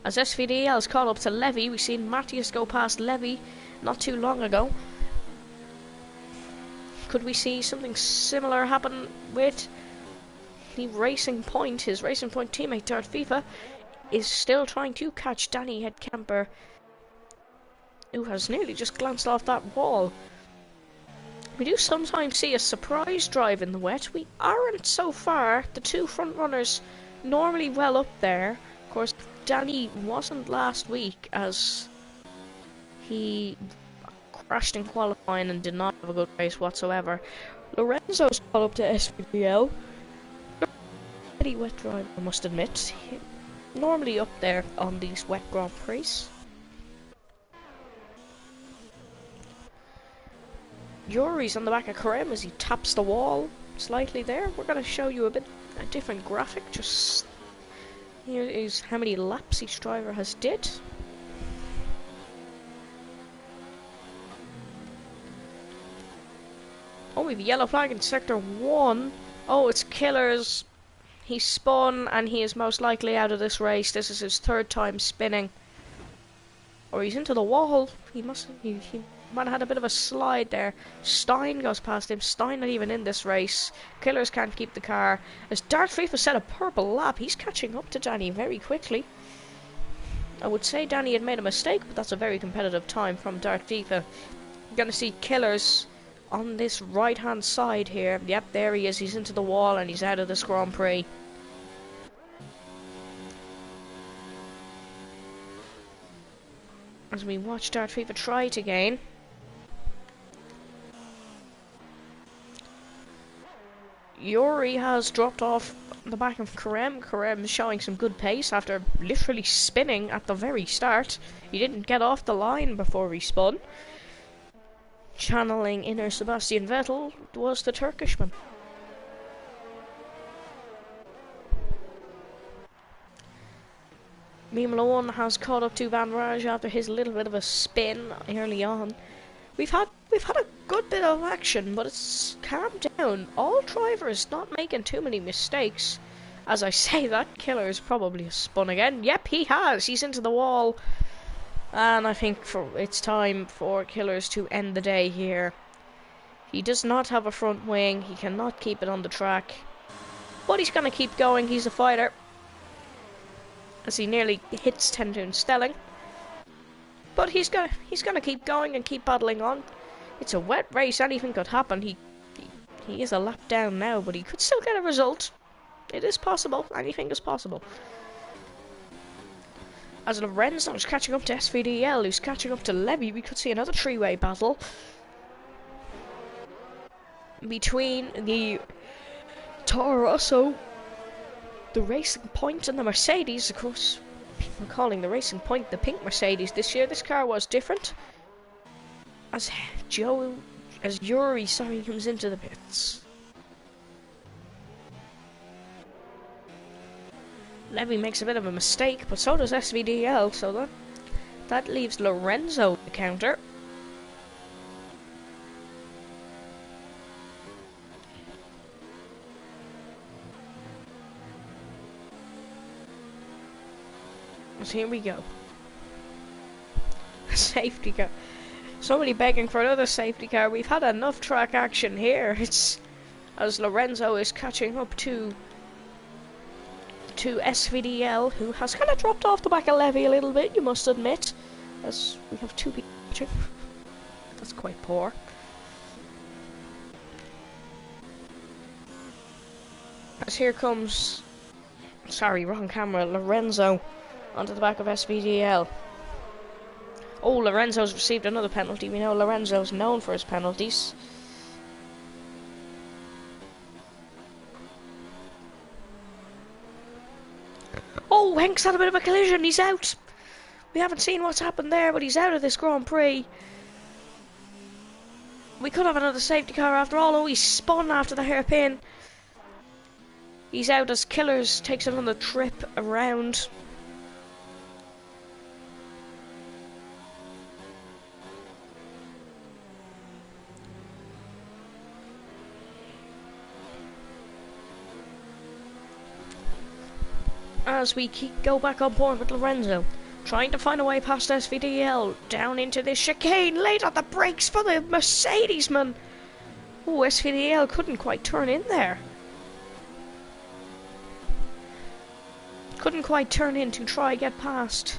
As SVDL's caught up to Levy, we've seen Matthias go past Levy not too long ago. Could we see something similar happen with the Racing Point? His Racing Point teammate, Third FIFA, is still trying to catch Danny Headcamper, who has nearly just glanced off that wall. We do sometimes see a surprise drive in the wet. We aren't so far. The two front runners normally well up there. Of course, Danny wasn't last week as he crashed in qualifying and did not have a good race whatsoever. Lorenzo's caught up to SVDL. Pretty wet driver, I must admit. Normally up there on these wet Grand Prix. Yuri's on the back of Karem as he taps the wall slightly there. We're going to show you a different graphic. Just here is how many laps each driver has did. Oh, we have a yellow flag in Sector 1. Oh, it's Killers. He spun and he is most likely out of this race. This is his third time spinning. Or he's into the wall. He might have had a bit of a slide there. Stein goes past him. Stein not even in this race. Killers can't keep the car. As Dart FIFA set a purple lap, he's catching up to Danny very quickly. I would say Danny had made a mistake, but that's a very competitive time from Dart FIFA. You're going to see Killers on this right hand side here. Yep, there he is. He's into the wall and he's out of this Grand Prix. As we watch Dart FIFA try it again. Yuri has dropped off the back of Karem. Karem is showing some good pace after literally spinning at the very start. He didn't get off the line before he spun. Channeling inner Sebastian Vettel was the Turkishman. Mimolo has caught up to Van Raj after his little bit of a spin early on. We've had a good bit of action, but it's calmed down. All drivers not making too many mistakes. As I say that, Killer's probably spun again. Yep, he has. He's into the wall. And I think it's time for Killers to end the day here. He does not have a front wing. He cannot keep it on the track. But he's going to keep going. He's a fighter. As he nearly hits Tendun Stelling. But he's gonna keep going and keep battling on. It's a wet race, anything could happen. He is a lap down now, but he could still get a result. It is possible, anything is possible. As Lorenzo's catching up to SVDL, who's catching up to Levy, we could see another three-way battle between the Toro Rosso, the Racing Point, and the Mercedes. Of course, we're calling the Racing Point the pink Mercedes this year. This car was different. As Yuri comes into the pits. Levy makes a bit of a mistake, but so does SVDL, so that leaves Lorenzo to counter. So here we go. Safety car. Somebody begging for another safety car. We've had enough track action here. It's as Lorenzo is catching up to SVDL, who has kind of dropped off the back of Levy a little bit, you must admit. As we have two people catching. That's quite poor. As here comes Sorry, wrong camera. Lorenzo onto the back of SVDL. Oh, Lorenzo's received another penalty. We know Lorenzo's known for his penalties. Oh, Hank's had a bit of a collision. He's out. We haven't seen what's happened there, but he's out of this Grand Prix. We could have another safety car after all. Oh, he spun after the hairpin. He's out as Killers takes another trip around. As we go back on board with Lorenzo, trying to find a way past SVDL, down into this chicane, late on the brakes for the Mercedes-man. Oh, SVDL couldn't quite turn in there. Couldn't quite turn in to try get past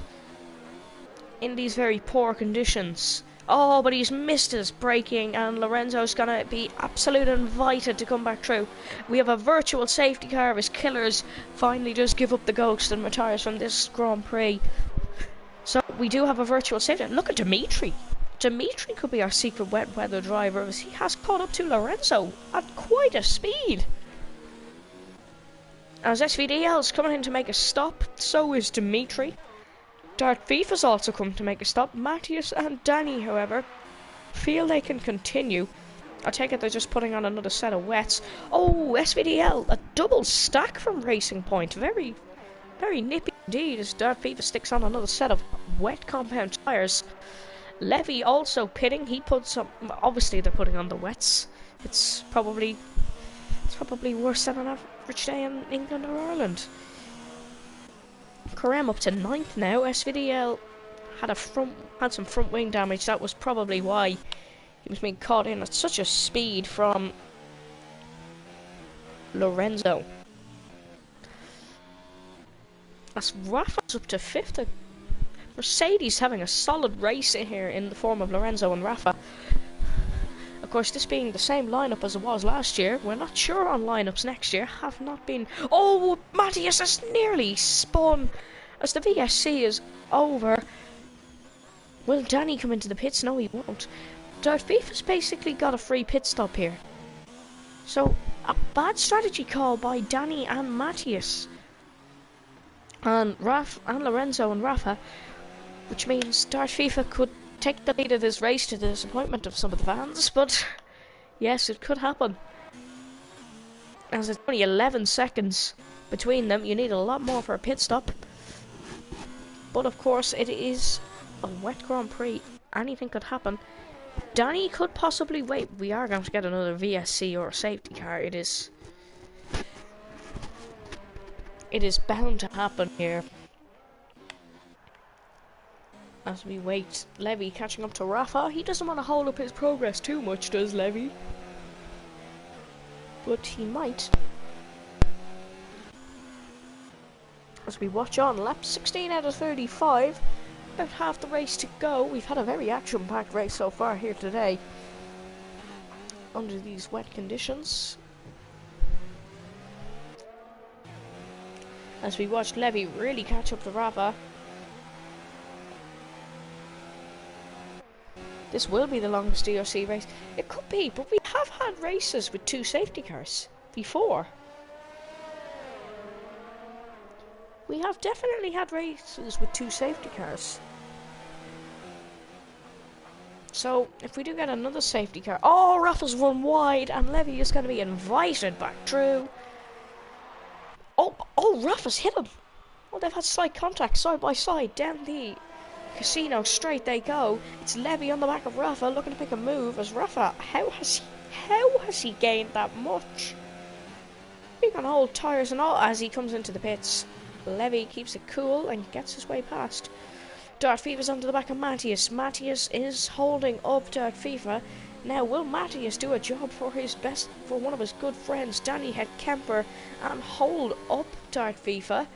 in these very poor conditions. Oh, but he's missed his braking, and Lorenzo's gonna be absolutely invited to come back through. We have a virtual safety car as Killers finally just give up the ghost and retires from this Grand Prix. So we do have a virtual safety. Look at Dimitri. Dimitri could be our secret wet weather driver, as he has caught up to Lorenzo at quite a speed. As SVDL's coming in to make a stop, so is Dimitri. Dart FIFA's also come to make a stop. Matthias and Danny, however, feel they can continue. I take it they're just putting on another set of wets. Oh, SVDL, a double stack from Racing Point. Very, very nippy indeed as Dart FIFA sticks on another set of wet compound tyres. Levy also pitting. He puts some. Obviously, they're putting on the wets. It's probably worse than an average day in England or Ireland. Karem up to 9th now. SVDL had some front wing damage. That was probably why he was being caught in at such a speed from Lorenzo. As Rafa's up to 5th. Mercedes having a solid race in here in the form of Lorenzo and Rafa. Of course, this being the same lineup as it was last year. We're not sure on lineups next year. Have not been. Oh, Matthias has nearly spun as the VSC is over. Will Danny come into the pits? No, he won't. Dart FIFA's basically got a free pit stop here. So, a bad strategy call by Danny and Matthias. And Lorenzo and Rafa, which means Dart FIFA could take the lead of this race to the disappointment of some of the fans, but yes, it could happen. As it's only 11 seconds between them, you need a lot more for a pit stop. But of course, it is a wet Grand Prix. Anything could happen. Danny could possibly wait. We are going to get another VSC or a safety car. It is bound to happen here. As we wait, Levy catching up to Rafa. He doesn't want to hold up his progress too much, does Levy? But he might. As we watch on, lap 16 out of 35. About half the race to go. We've had a very action-packed race so far here today. Under these wet conditions. As we watch Levy really catch up to Rafa. This will be the longest DRC race. It could be, but we have had races with 2 safety cars before. We have definitely had races with 2 safety cars. So, if we do get another safety car... Oh, Rafa's run wide, and Levy is going to be invited back through. Oh, Rafa's hit him. Oh, they've had slight contact, side by side, down the casino straight they go. It's Levy on the back of Rafa, looking to pick a move, as Rafa, how has he gained that much? Big on old tyres and all, as he comes into the pits. Levy keeps it cool and gets his way past. Dart FIFA's onto the back of Matthias. Matthias is holding up Dart FIFA. Now, will Matthias do a job for one of his good friends, Danny Head Kemper, and hold up Dart FIFA?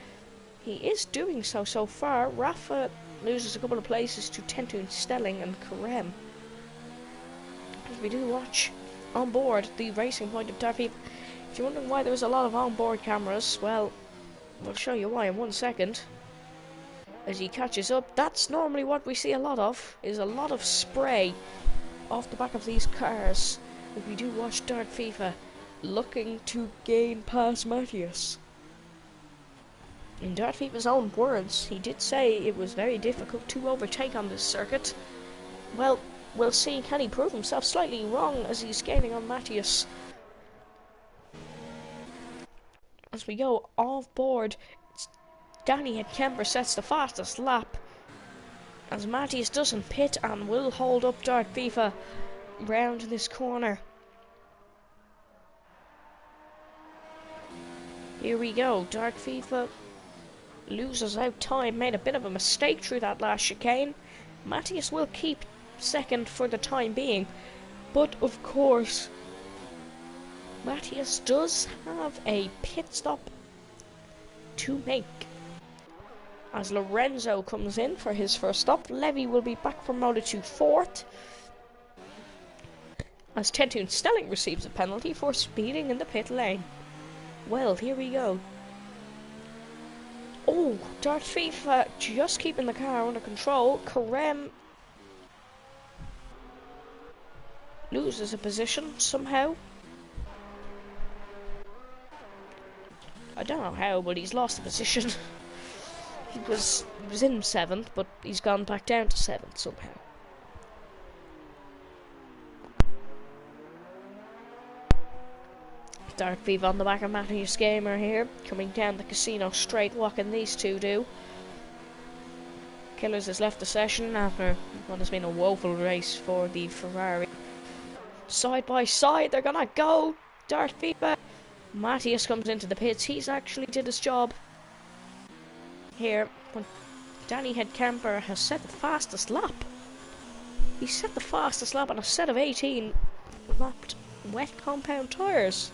He is doing so far. Rafa loses a couple of places to Tentun Stelling and Karem. As we do watch on board the Racing Point of Dart FIFA. If you're wondering why there was a lot of on-board cameras, well, We'll show you why in 1 second. As he catches up, that's normally what we see a lot of, is a lot of spray off the back of these cars. If we do watch Dark FIFA looking to gain past Matthias. In Dark FIFA's own words, he did say it was very difficult to overtake on this circuit. Well, we'll see, can he prove himself slightly wrong as he's gaining on Matthias. As we go off board, Danny at Kemper sets the fastest lap. As Matthias doesn't pit and will hold up Dark FIFA round this corner. Here we go, Dark FIFA loses out time, made a bit of a mistake through that last chicane. Matthias will keep second for the time being, but of course Matthias does have a pit stop to make. As Lorenzo comes in for his first stop, Levy will be back promoted to 4th. As Tentun Stelling receives a penalty for speeding in the pit lane. Well, here we go. Oh, Dark FIFA just keeping the car under control. Karem loses a position somehow. I don't know how, but he's lost a position. he was in 7th, but he's gone back down to 7th somehow. Dark FIFA on the back of Matthias Gamer here, coming down the casino straight. What can these two do? Killers has left the session after what has been a woeful race for the Ferrari. Side by side, they're gonna go. Dark FIFA. Matthias comes into the pits. He's actually did his job here. When Danny Headcamper has set the fastest lap. He set the fastest lap on a set of 18 lapped wet compound tyres.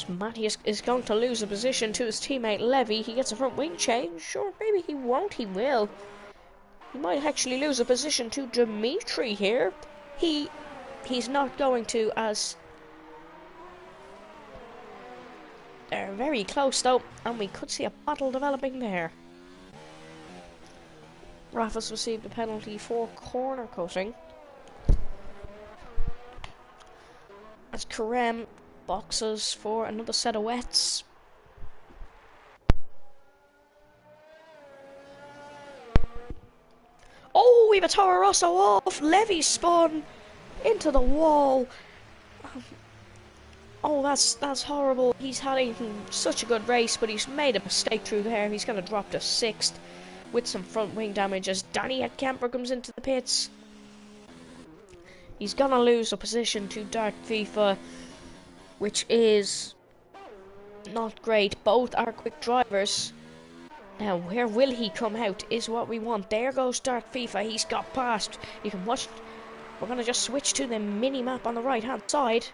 Matthias is going to lose a position to his teammate Levy. He gets a front wing change. Sure, maybe he won't, he will. He might actually lose a position to Dimitri here. He's not going to, as they're very close though, and we could see a battle developing there. Rafa's received a penalty for corner cutting. As Karem boxes for another set of wets. Oh, we have a Toro Rosso off. Levy spun into the wall. Oh, that's horrible. He's had such a good race, but he's made a mistake through there. He's going to drop to 6th with some front wing damage as Danny at Camper comes into the pits. He's going to lose a position to Dark FIFA, which is not great. Both are quick drivers. Now, where will he come out is what we want. There goes Dark FIFA. He's got past. You can watch. We're going to just switch to the mini-map on the right-hand side.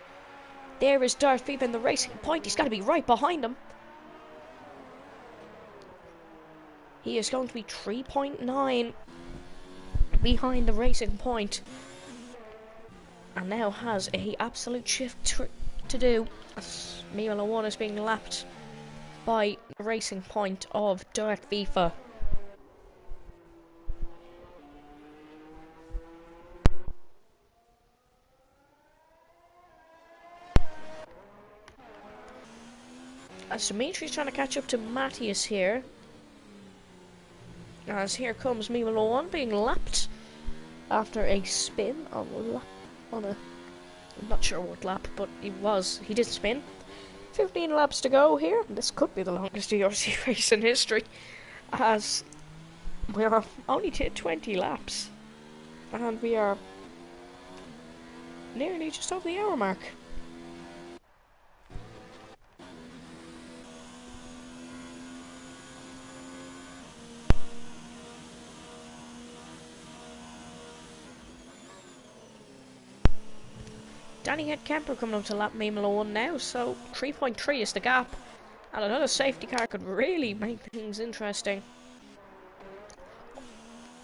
There is Dark FIFA in the racing point. He's got to be right behind him. He is going to be 3.9 behind the racing point. And now has a absolute shift to do. As Mila 1 is being lapped by the racing point of Dark FIFA. As Dimitri's trying to catch up to Matthias here. As here comes Mila 1 being lapped after a spin on a I'm not sure what lap, but he did spin. 15 laps to go here. This could be the longest DRC race in history, as we are only 20 laps, and we are nearly just over the hour mark. Danny Headcamper coming up to lap Mimolo 1 now, so 3.3 is the gap. And another safety car could really make things interesting.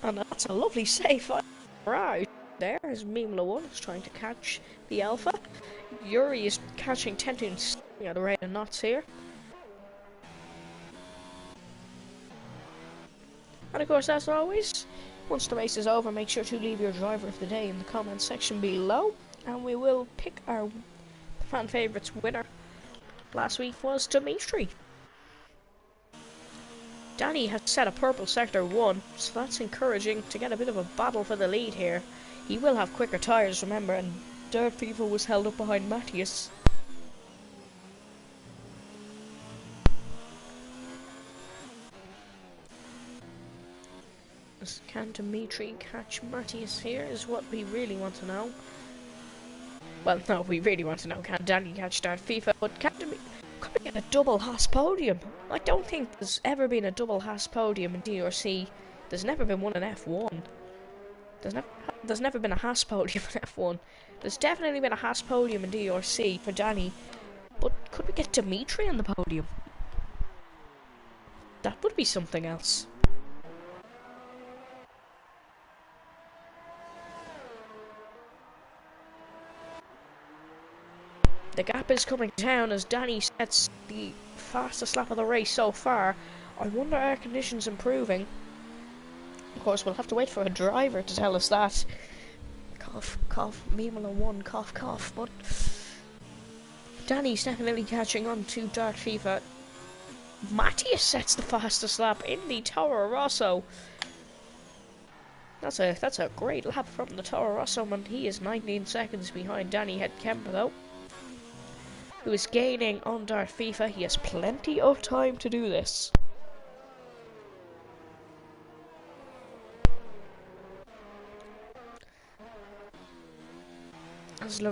And that's a lovely safe ride. there as Mimla 1 is trying to catch the Alpha. Yuri is catching Tentoon at a rate of knots here. And of course, as always, once the race is over, make sure to leave your driver of the day in the comment section below, and we will pick our fan favourites winner. Last week was Dimitri. Danny has set a purple sector 1, so that's encouraging to get a bit of a battle for the lead here. He will have quicker tyres, remember, and Dirt Fever was held up behind Matthias. Can Dimitri catch Matthias here is what we really want to know. Well, no, we really want to know, can Danny catch Dirt Fever, but can Dimitri... Could we get a double Haas podium? I don't think there's ever been a double Haas podium in DRC. There's never been one in F1. There's never been a Haas podium in F1. There's definitely been a Haas podium in DRC for Danny. But could we get Dimitri on the podium? That would be something else. The gap is coming down as Danny sets the fastest lap of the race so far. I wonder are conditions improving? Of course, we'll have to wait for a driver to tell us that. Cough, cough, Mimla 1, cough, cough. But Danny's definitely catching on to Dirt Fever. Matthias sets the fastest lap in the Toro Rosso. That's a great lap from the Toro Rosso, and he is 19 seconds behind Danny Headkemper though, who is gaining on Dirt Fever. He has plenty of time to do this. As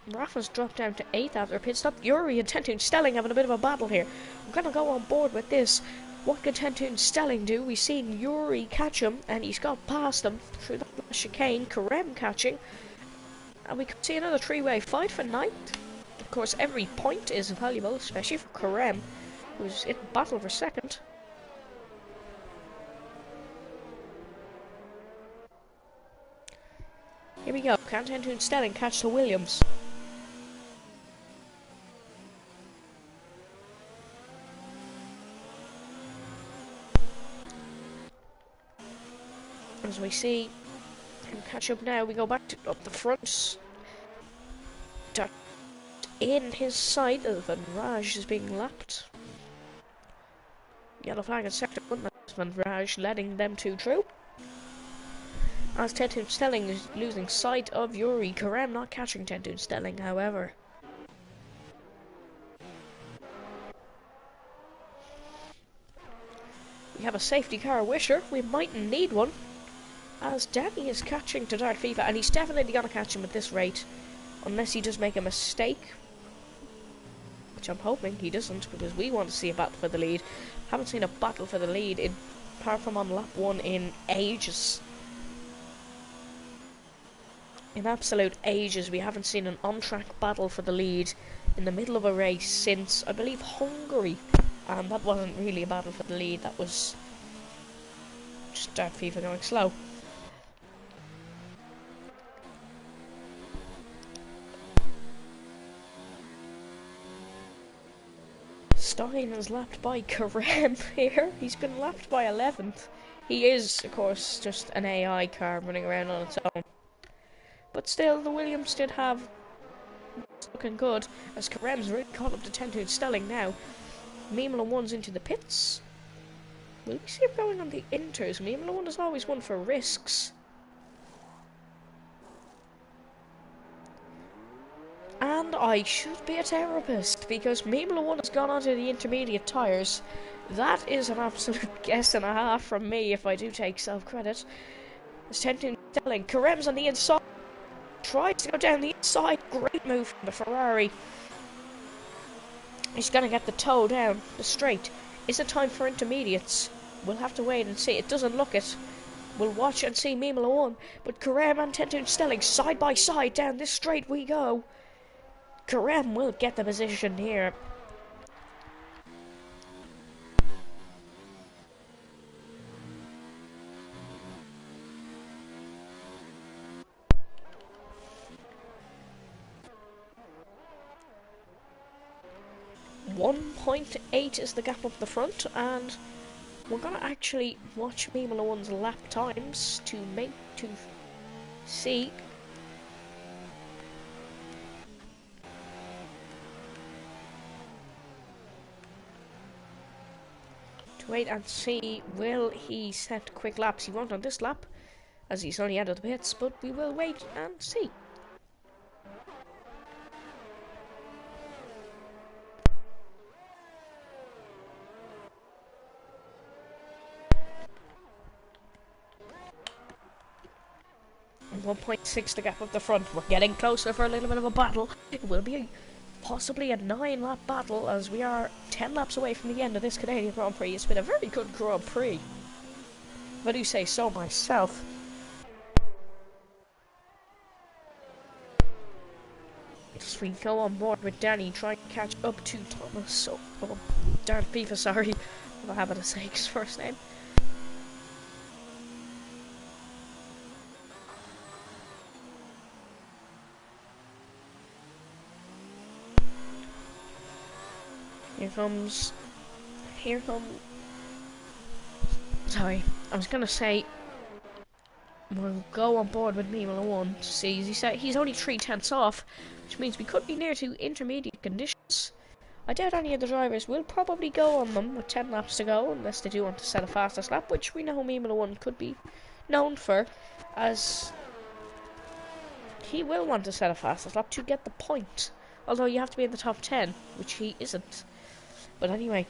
Rafa's dropped down to 8th after a pit stop. Yuri and Tentoon Stelling having a bit of a battle here. I'm going to go on board with this. What can Tentoon Stelling do? We've seen Yuri catch him, and he's got past him through that last chicane. Karem catching. And we could see another three-way fight for ninth. Of course, every point is valuable, especially for Karem, who's in battle for second. Here we go. Can Tentoon Stelling catch the Williams? As we see him catch up now, we go back to up the front. In his sight, Van Raj is being lapped. Yellow flag in sector 1, that's Van Raj letting them two through. As Tentoon Stelling is losing sight of Yuri. Karem not catching Tentoon Stelling, however. We have a safety car wisher. We mightn't need one. As Danny is catching to Dirt Fever, and he's definitely going to catch him at this rate. Unless he does make a mistake. Which I'm hoping he doesn't, because we want to see a battle for the lead. Haven't seen a battle for the lead, apart from on lap 1, in ages. In absolute ages, we haven't seen an on-track battle for the lead in the middle of a race since, I believe, Hungary. And that wasn't really a battle for the lead, that was just Dirt Fever going slow. Stein is lapped by Karem here. He's been lapped by 11th. He is, of course, just an AI car running around on its own. But still, the Williams did have... It's looking good, as Karem's really caught up to Tentoon Stelling now. Mimla 1's into the pits. Will we see him going on the inters? Mimla 1 is always one for risks. And I should be a therapist, because Mimla 1 has gone onto the intermediate tyres. That is an absolute guess and a half from me, if I do take self-credit. As Tentoon Stelling, Karem's on the inside. Tries to go down the inside. Great move from the Ferrari. He's going to get the toe down the straight. Is it time for intermediates? We'll have to wait and see. It doesn't look it. We'll watch and see Mimla 1. But Karem and Tentoon Stelling side by side down this straight we go. Karem will get the position here. 1.8 is the gap up the front, and we're gonna actually watch Formula One's lap times to see to wait and see will he set quick laps. He won't on this lap as he's only out of the pits, but we will wait and see. And 1.6 the gap up the front. We're getting closer for a little bit of a battle. It will be possibly a 9-lap battle as we are 10 laps away from the end of this Canadian Grand Prix. It's been a very good Grand Prix, if I do say so myself. As we go on board with Danny, trying to catch up to Thomas. Oh, darn FIFA, sorry. I have to say his first name. Here comes, sorry, I was gonna say, we'll go on board with Formula One to see, as he said, he's only 3/10 off, which means we could be near to intermediate conditions. I doubt any of the drivers will probably go on them with 10 laps to go, unless they do want to set a fastest lap, which we know Formula One could be known for, as he will want to set a fastest lap to get the point, although you have to be in the top 10, which he isn't. But anyway,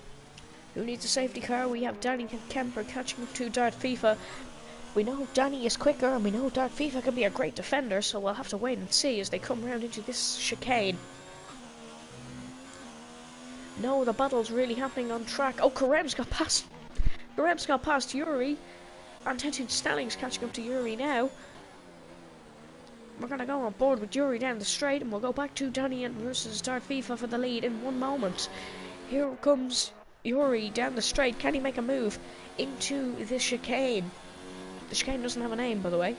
who needs a safety car? We have Danny Kemper catching up to Dart FIFA. We know Danny is quicker, and we know Dart FIFA can be a great defender, so we'll have to wait and see as they come round into this chicane. No, the battle's really happening on track. Oh, Karem's got past Yuri, and Tentu Stelling's catching up to Yuri now. We're gonna go on board with Yuri down the straight, and we'll go back to Danny and versus Dart FIFA for the lead in one moment. Here comes Yuri down the straight. Can he make a move into this chicane? The chicane doesn't have a name, by the way.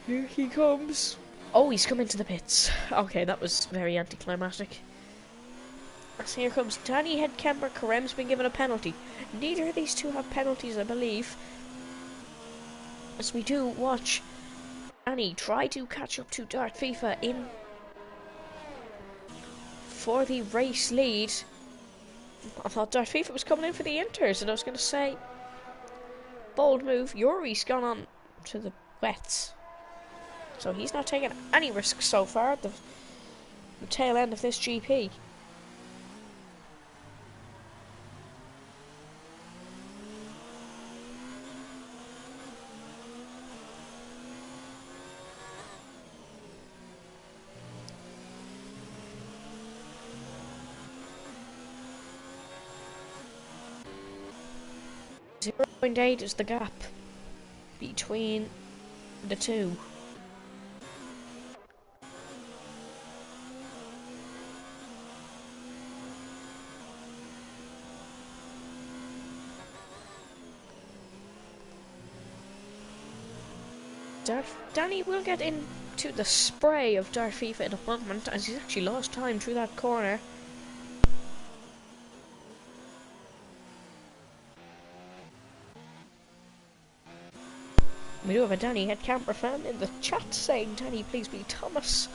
Here he comes. Oh, he's come into the pits. Okay, that was very anticlimactic. So here comes Danny Headcamper. Karem's been given a penalty. Neither of these two have penalties, I believe. As we do watch Danny try to catch up to Dart FIFA in for the race lead. I thought Dart FIFA was coming in for the Inters, and I was going to say, bold move. Yuri's gone on to the wets, so he's not taking any risks so far at the tail end of this GP. .8 is the gap between the two. Danny will get into the spray of Dart FIFA in a moment, as he's actually lost time through that corner. We do have a Danny Headcamper fan in the chat saying, Danny, please be Thomas.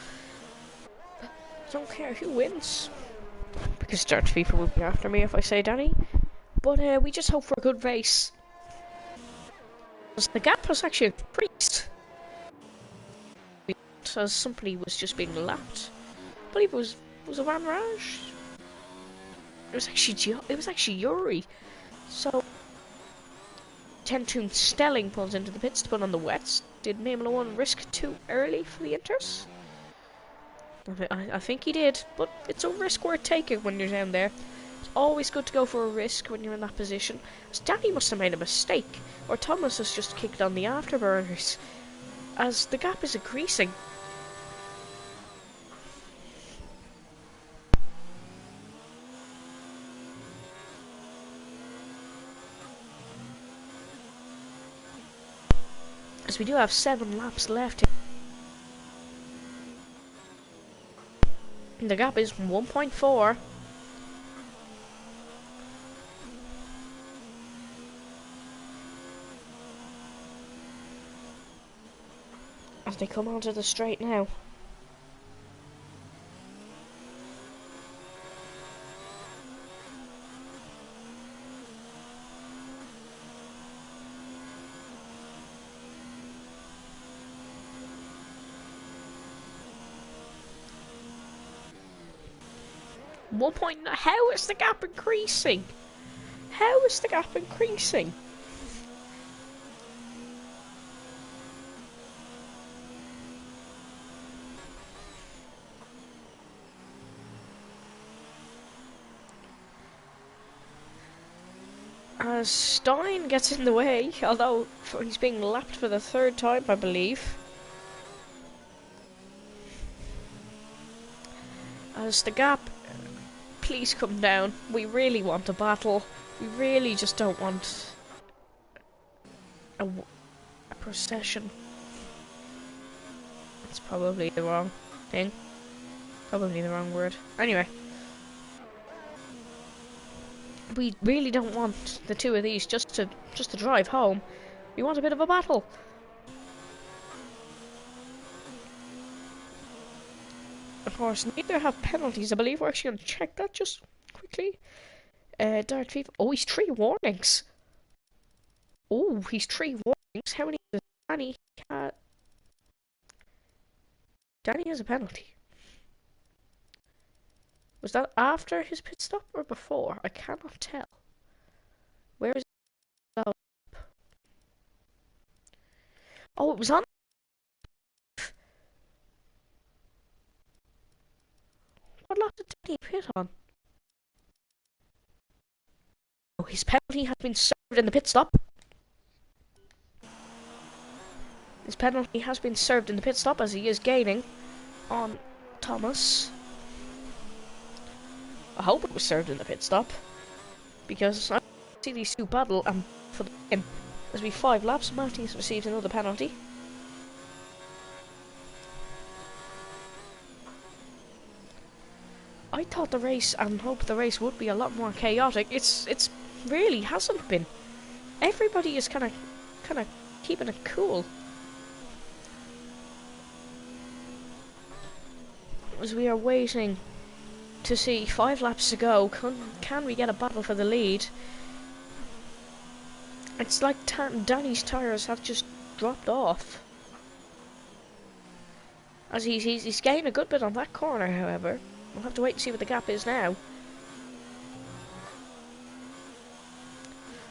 I don't care who wins, because Dart FIFA will be after me if I say Danny. But we just hope for a good race. The gap has actually increased, as somebody was just being lapped. I believe it was a Van Raj. It was actually Yuri. So Tentu Stelling pulls into the pits to put on the wets. Did Formula One risk too early for the Inters? I think he did, but it's a risk worth taking when you're down there. It's always good to go for a risk when you're in that position. As Danny must have made a mistake, or Thomas has just kicked on the afterburners, as the gap is increasing. As we do have 7 laps left. The gap is 1.4. As they come onto the straight now. How is the gap increasing? How is the gap increasing? As Stein gets in the way, although he's being lapped for the third time, I believe. As the gap, please come down. We really want a battle. We really just don't want a procession. That's probably the wrong thing. Probably the wrong word. Anyway. We really don't want the two of these just to drive home. We want a bit of a battle. Of course, neither have penalties. I believe we're actually going to check that just quickly. DRC. Oh, he's 3 warnings. Oh, he's 3 warnings. How many does Danny have? Danny has a penalty. Was that after his pit stop or before? I cannot tell. Where is it? Oh, it was on. What lap did Danny pit on? Oh, his penalty has been served in the pit stop. His penalty has been served in the pit stop as he is gaining on Thomas. I hope it was served in the pit stop, because I see these two battle for the win. There's been 5 laps. Matthews received another penalty. I thought the race and hoped the race would be a lot more chaotic. It's really hasn't been. Everybody is kind of keeping it cool. As we are waiting to see 5 laps to go, can we get a battle for the lead? It's like Danny's tyres have just dropped off. As he's gained a good bit on that corner, however. We'll have to wait and see what the gap is now.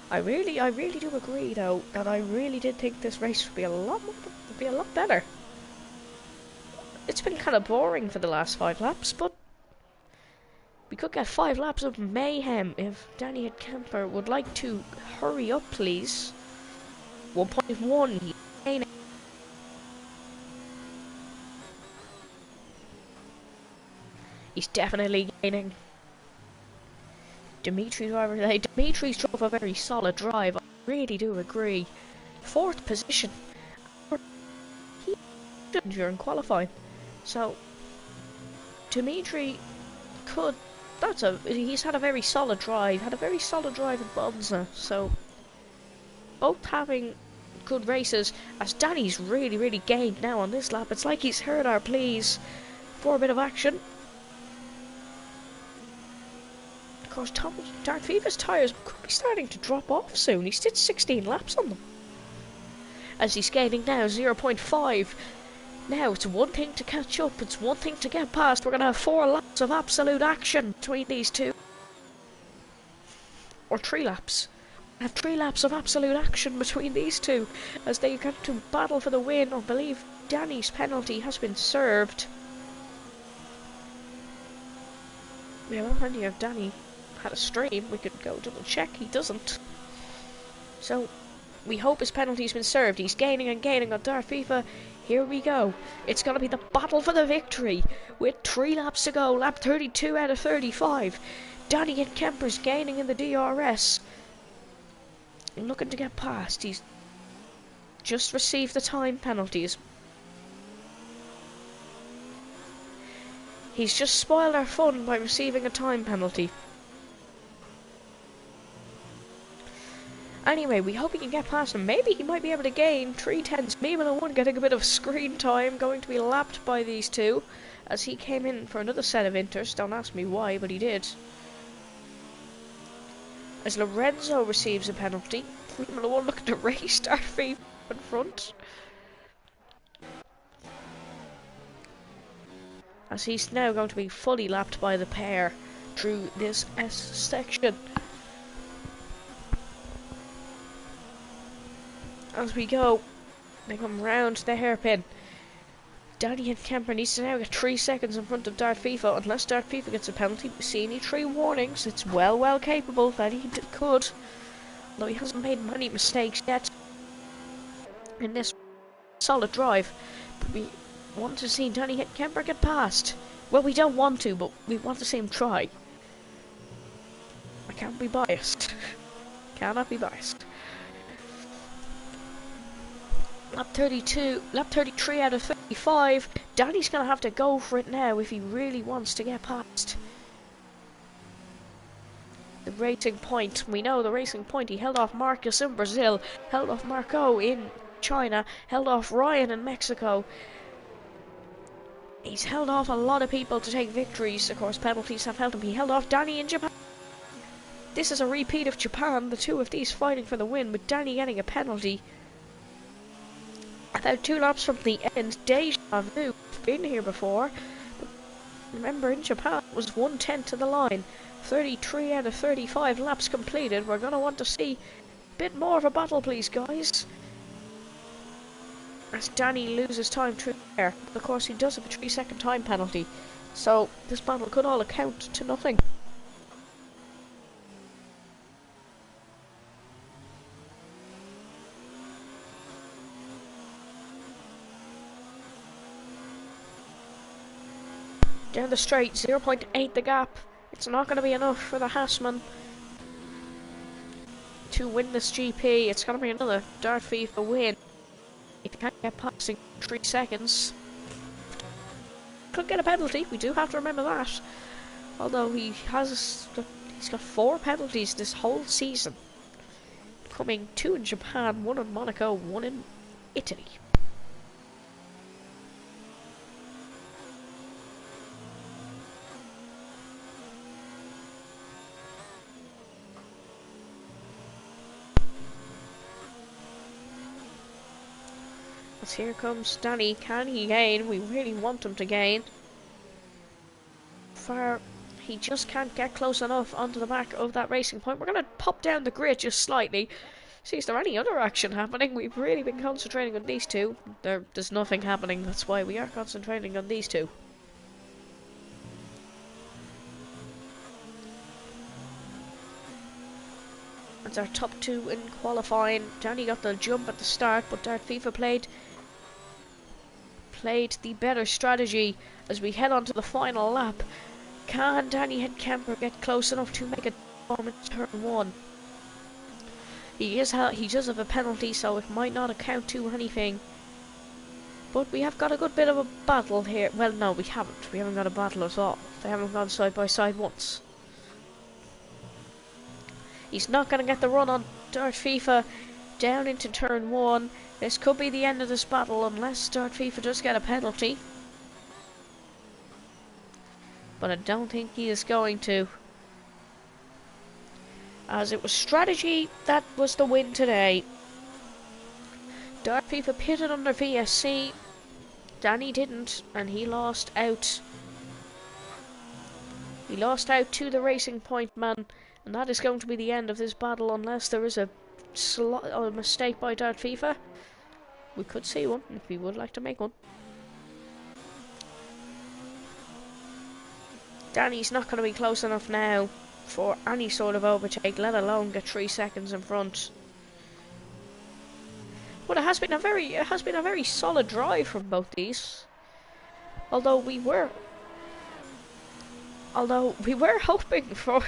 I really do agree though that I really did think this race would be a lot better. It's been kind of boring for the last 5 laps, but we could get 5 laps of mayhem if Danny and Kemper would like to hurry up, please. 1.1. He's definitely gaining. Dimitri's drove a very solid drive. I really do agree. 4th position. He didn't during qualifying. So Dimitri could. He's had a very solid drive. Had a very solid drive in Monza. So both having good races. As Danny's really gained now on this lap. It's like he's heard our pleas for a bit of action. Of course, Darviva's tyres could be starting to drop off soon. He's did 16 laps on them. As he's gaining now 0.5. Now, it's one thing to catch up, it's one thing to get past. We're going to have 4 laps of absolute action between these two. Or 3 laps. Have 3 laps of absolute action between these two as they get to battle for the win. I believe Danny's penalty has been served. We have no idea if Danny had a stream. We could go double check. He doesn't. So, we hope his penalty's been served. He's gaining and gaining on Darviva. Here we go. It's going to be the battle for the victory. With 3 laps to go. Lap 32 out of 35. Danny and Kemper's gaining in the DRS. Looking to get past. He's just received the time penalties. He's just spoiled our fun by receiving a time penalty. Anyway, we hope he can get past him. Maybe he might be able to gain 3/10. Maybe the one getting a bit of screen time, going to be lapped by these two, as he came in for another set of inters. Don't ask me why, but he did. As Lorenzo receives a penalty. Formula 1 looking to race DRC in front. As he's now going to be fully lapped by the pair through this S section. As we go, they come round the hairpin. Danny and Kemper needs to now get 3 seconds in front of Dart FIFA. Unless Dart FIFA gets a penalty, we see any 3 warnings. It's well capable that he could. Though he hasn't made many mistakes yet in this solid drive. But we want to see Danny and Kemper get past. Well, we don't want to, but we want to see him try. I can't be biased. Cannot be biased. Lap 33 out of 35. Danny's going to have to go for it now if he really wants to get past the Racing Point. We know the Racing Point. He held off Marcus in Brazil, held off Marco in China, held off Ryan in Mexico. He's held off a lot of people to take victories. Of course, penalties have helped him. He held off Danny in Japan. This is a repeat of Japan, the two of these fighting for the win, with Danny getting a penalty. About 2 laps from the end, deja vu. Been here before. But remember, in Japan, it was 1/10 to the line. 33 out of 35 laps completed. We're going to want to see a bit more of a battle, please, guys. As Danny loses time through there. Of course, he does have a 3-second time penalty. So, this battle could all account to nothing. Down the straight, 0.8 the gap. It's not going to be enough for the Haasman to win this GP. It's going to be another Dart FIFA win. If he can't get past in 3 seconds, could get a penalty. We do have to remember that. Although he's got 4 penalties this whole season. Coming 2 in Japan, 1 in Monaco, 1 in Italy. As here comes Danny. Can he gain? We really want him to gain. He just can't get close enough onto the back of that Racing Point. We're going to pop down the grid just slightly. See, is there any other action happening? We've really been concentrating on these two. There's nothing happening. That's why we are concentrating on these two. That's our top 2 in qualifying. Danny got the jump at the start, but Dart FIFA played the better strategy as we head on to the final lap. Can Danny and Kemper get close enough to make a bomb in turn 1? He does have a penalty, so it might not account to anything. But we have got a good bit of a battle here. Well, no, we haven't. We haven't got a battle at all. They haven't gone side by side once. He's not going to get the run on Dart FIFA down into turn 1. This could be the end of this battle unless Dart FIFA does get a penalty. But I don't think he is going to. As it was strategy that was the win today. Dart FIFA pitted under VSC. Danny didn't, and he lost out. He lost out to the Racing Point man. And that is going to be the end of this battle unless there is a mistake by Dart FIFA. We could see one if we would like to make one. Danny's not going to be close enough now for any sort of overtake, let alone get 3 seconds in front. But it has been a very solid drive from both these. Although we were hoping for a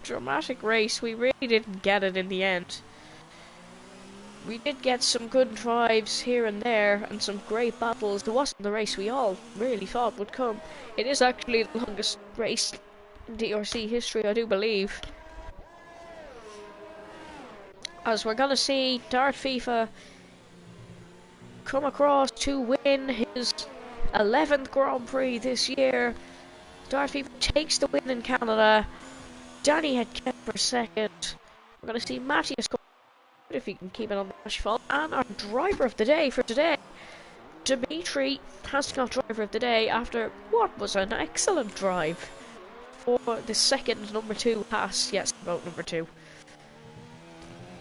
dramatic race, we really didn't get it in the end. We did get some good drives here and there and some great battles. It wasn't the race we all really thought would come. It is actually the longest race in DRC history, I do believe. As we're gonna see Dart FIFA come across to win his 11th Grand Prix this year. Dart FIFA takes the win in Canada. Danny had kept for second. We're gonna see Matthias come if he can keep it on the asphalt. And our driver of the day for today, Dimitri, has got driver of the day after what was an excellent drive for the second number 2 pass. Yes, about number 2.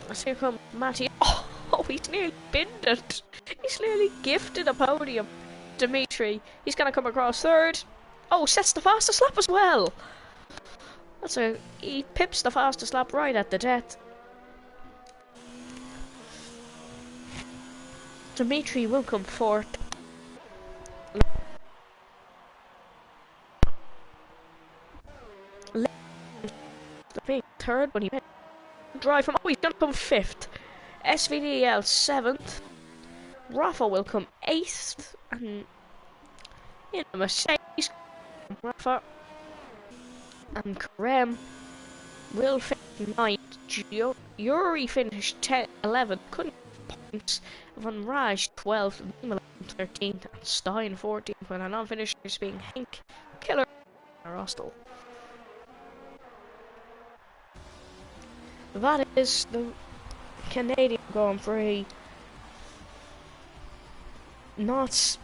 Let's here come Matty. Oh, he's nearly binned it. He's nearly gifted a podium. Dimitri, he's gonna come across third. Oh, sets the fastest lap as well. He pips the fastest lap right at the death. Dimitri will come fourth. Third, but he drive from. Oh, he's gonna come fifth. SVDL 7th. Rafa will come 8th, and in a Mercedes, Rafa and Karem will finish 9th. Yuri finished 11th, couldn't get points. Van Raj 12th, 13th, and Stein 14th, with our non-finishers being Henk, Killer, and Rostel. That is the Canadian Grand Prix. Not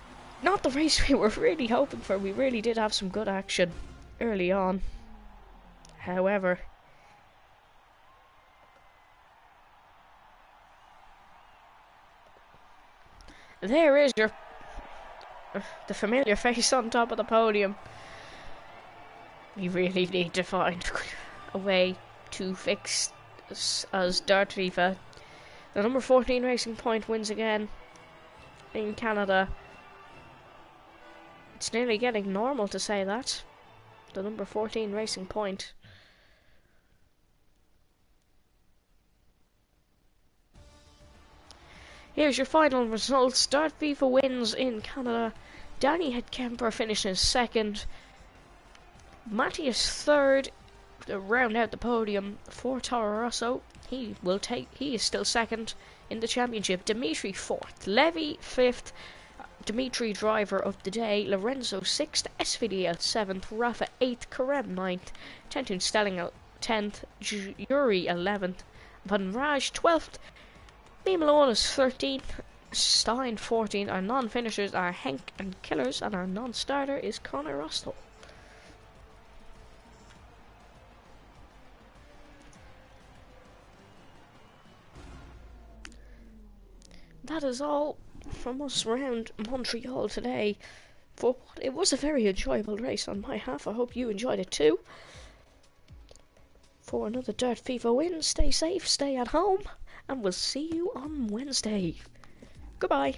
the race we were really hoping for. We really did have some good action early on. However, there is the familiar face on top of the podium. We really need to find a way to fix this as Dart FIFA. The number 14 Racing Point wins again in Canada. It's nearly getting normal to say that. The number 14 Racing Point. Here's your final results. Dart FIFA wins in Canada. Danny Kemper finishes second. Matthias third to round out the podium for Toro Rosso. He is still second in the championship. Dimitri fourth. Levy fifth. Dimitri driver of the day. Lorenzo sixth. SVDL 7th. Rafa 8th. Karem 9th. Tentun Stelling 10th. Yuri 11th. Van Raj 12th. Malone is 13th, Stein 14th, our non-finishers are Henk and Killers, and our non-starter is Connor Rostel. That is all from us around Montreal today. For what it was a very enjoyable race on my half. I hope you enjoyed it too. For another Dart FIFA win, stay safe, stay at home, and we'll see you on Wednesday. Goodbye.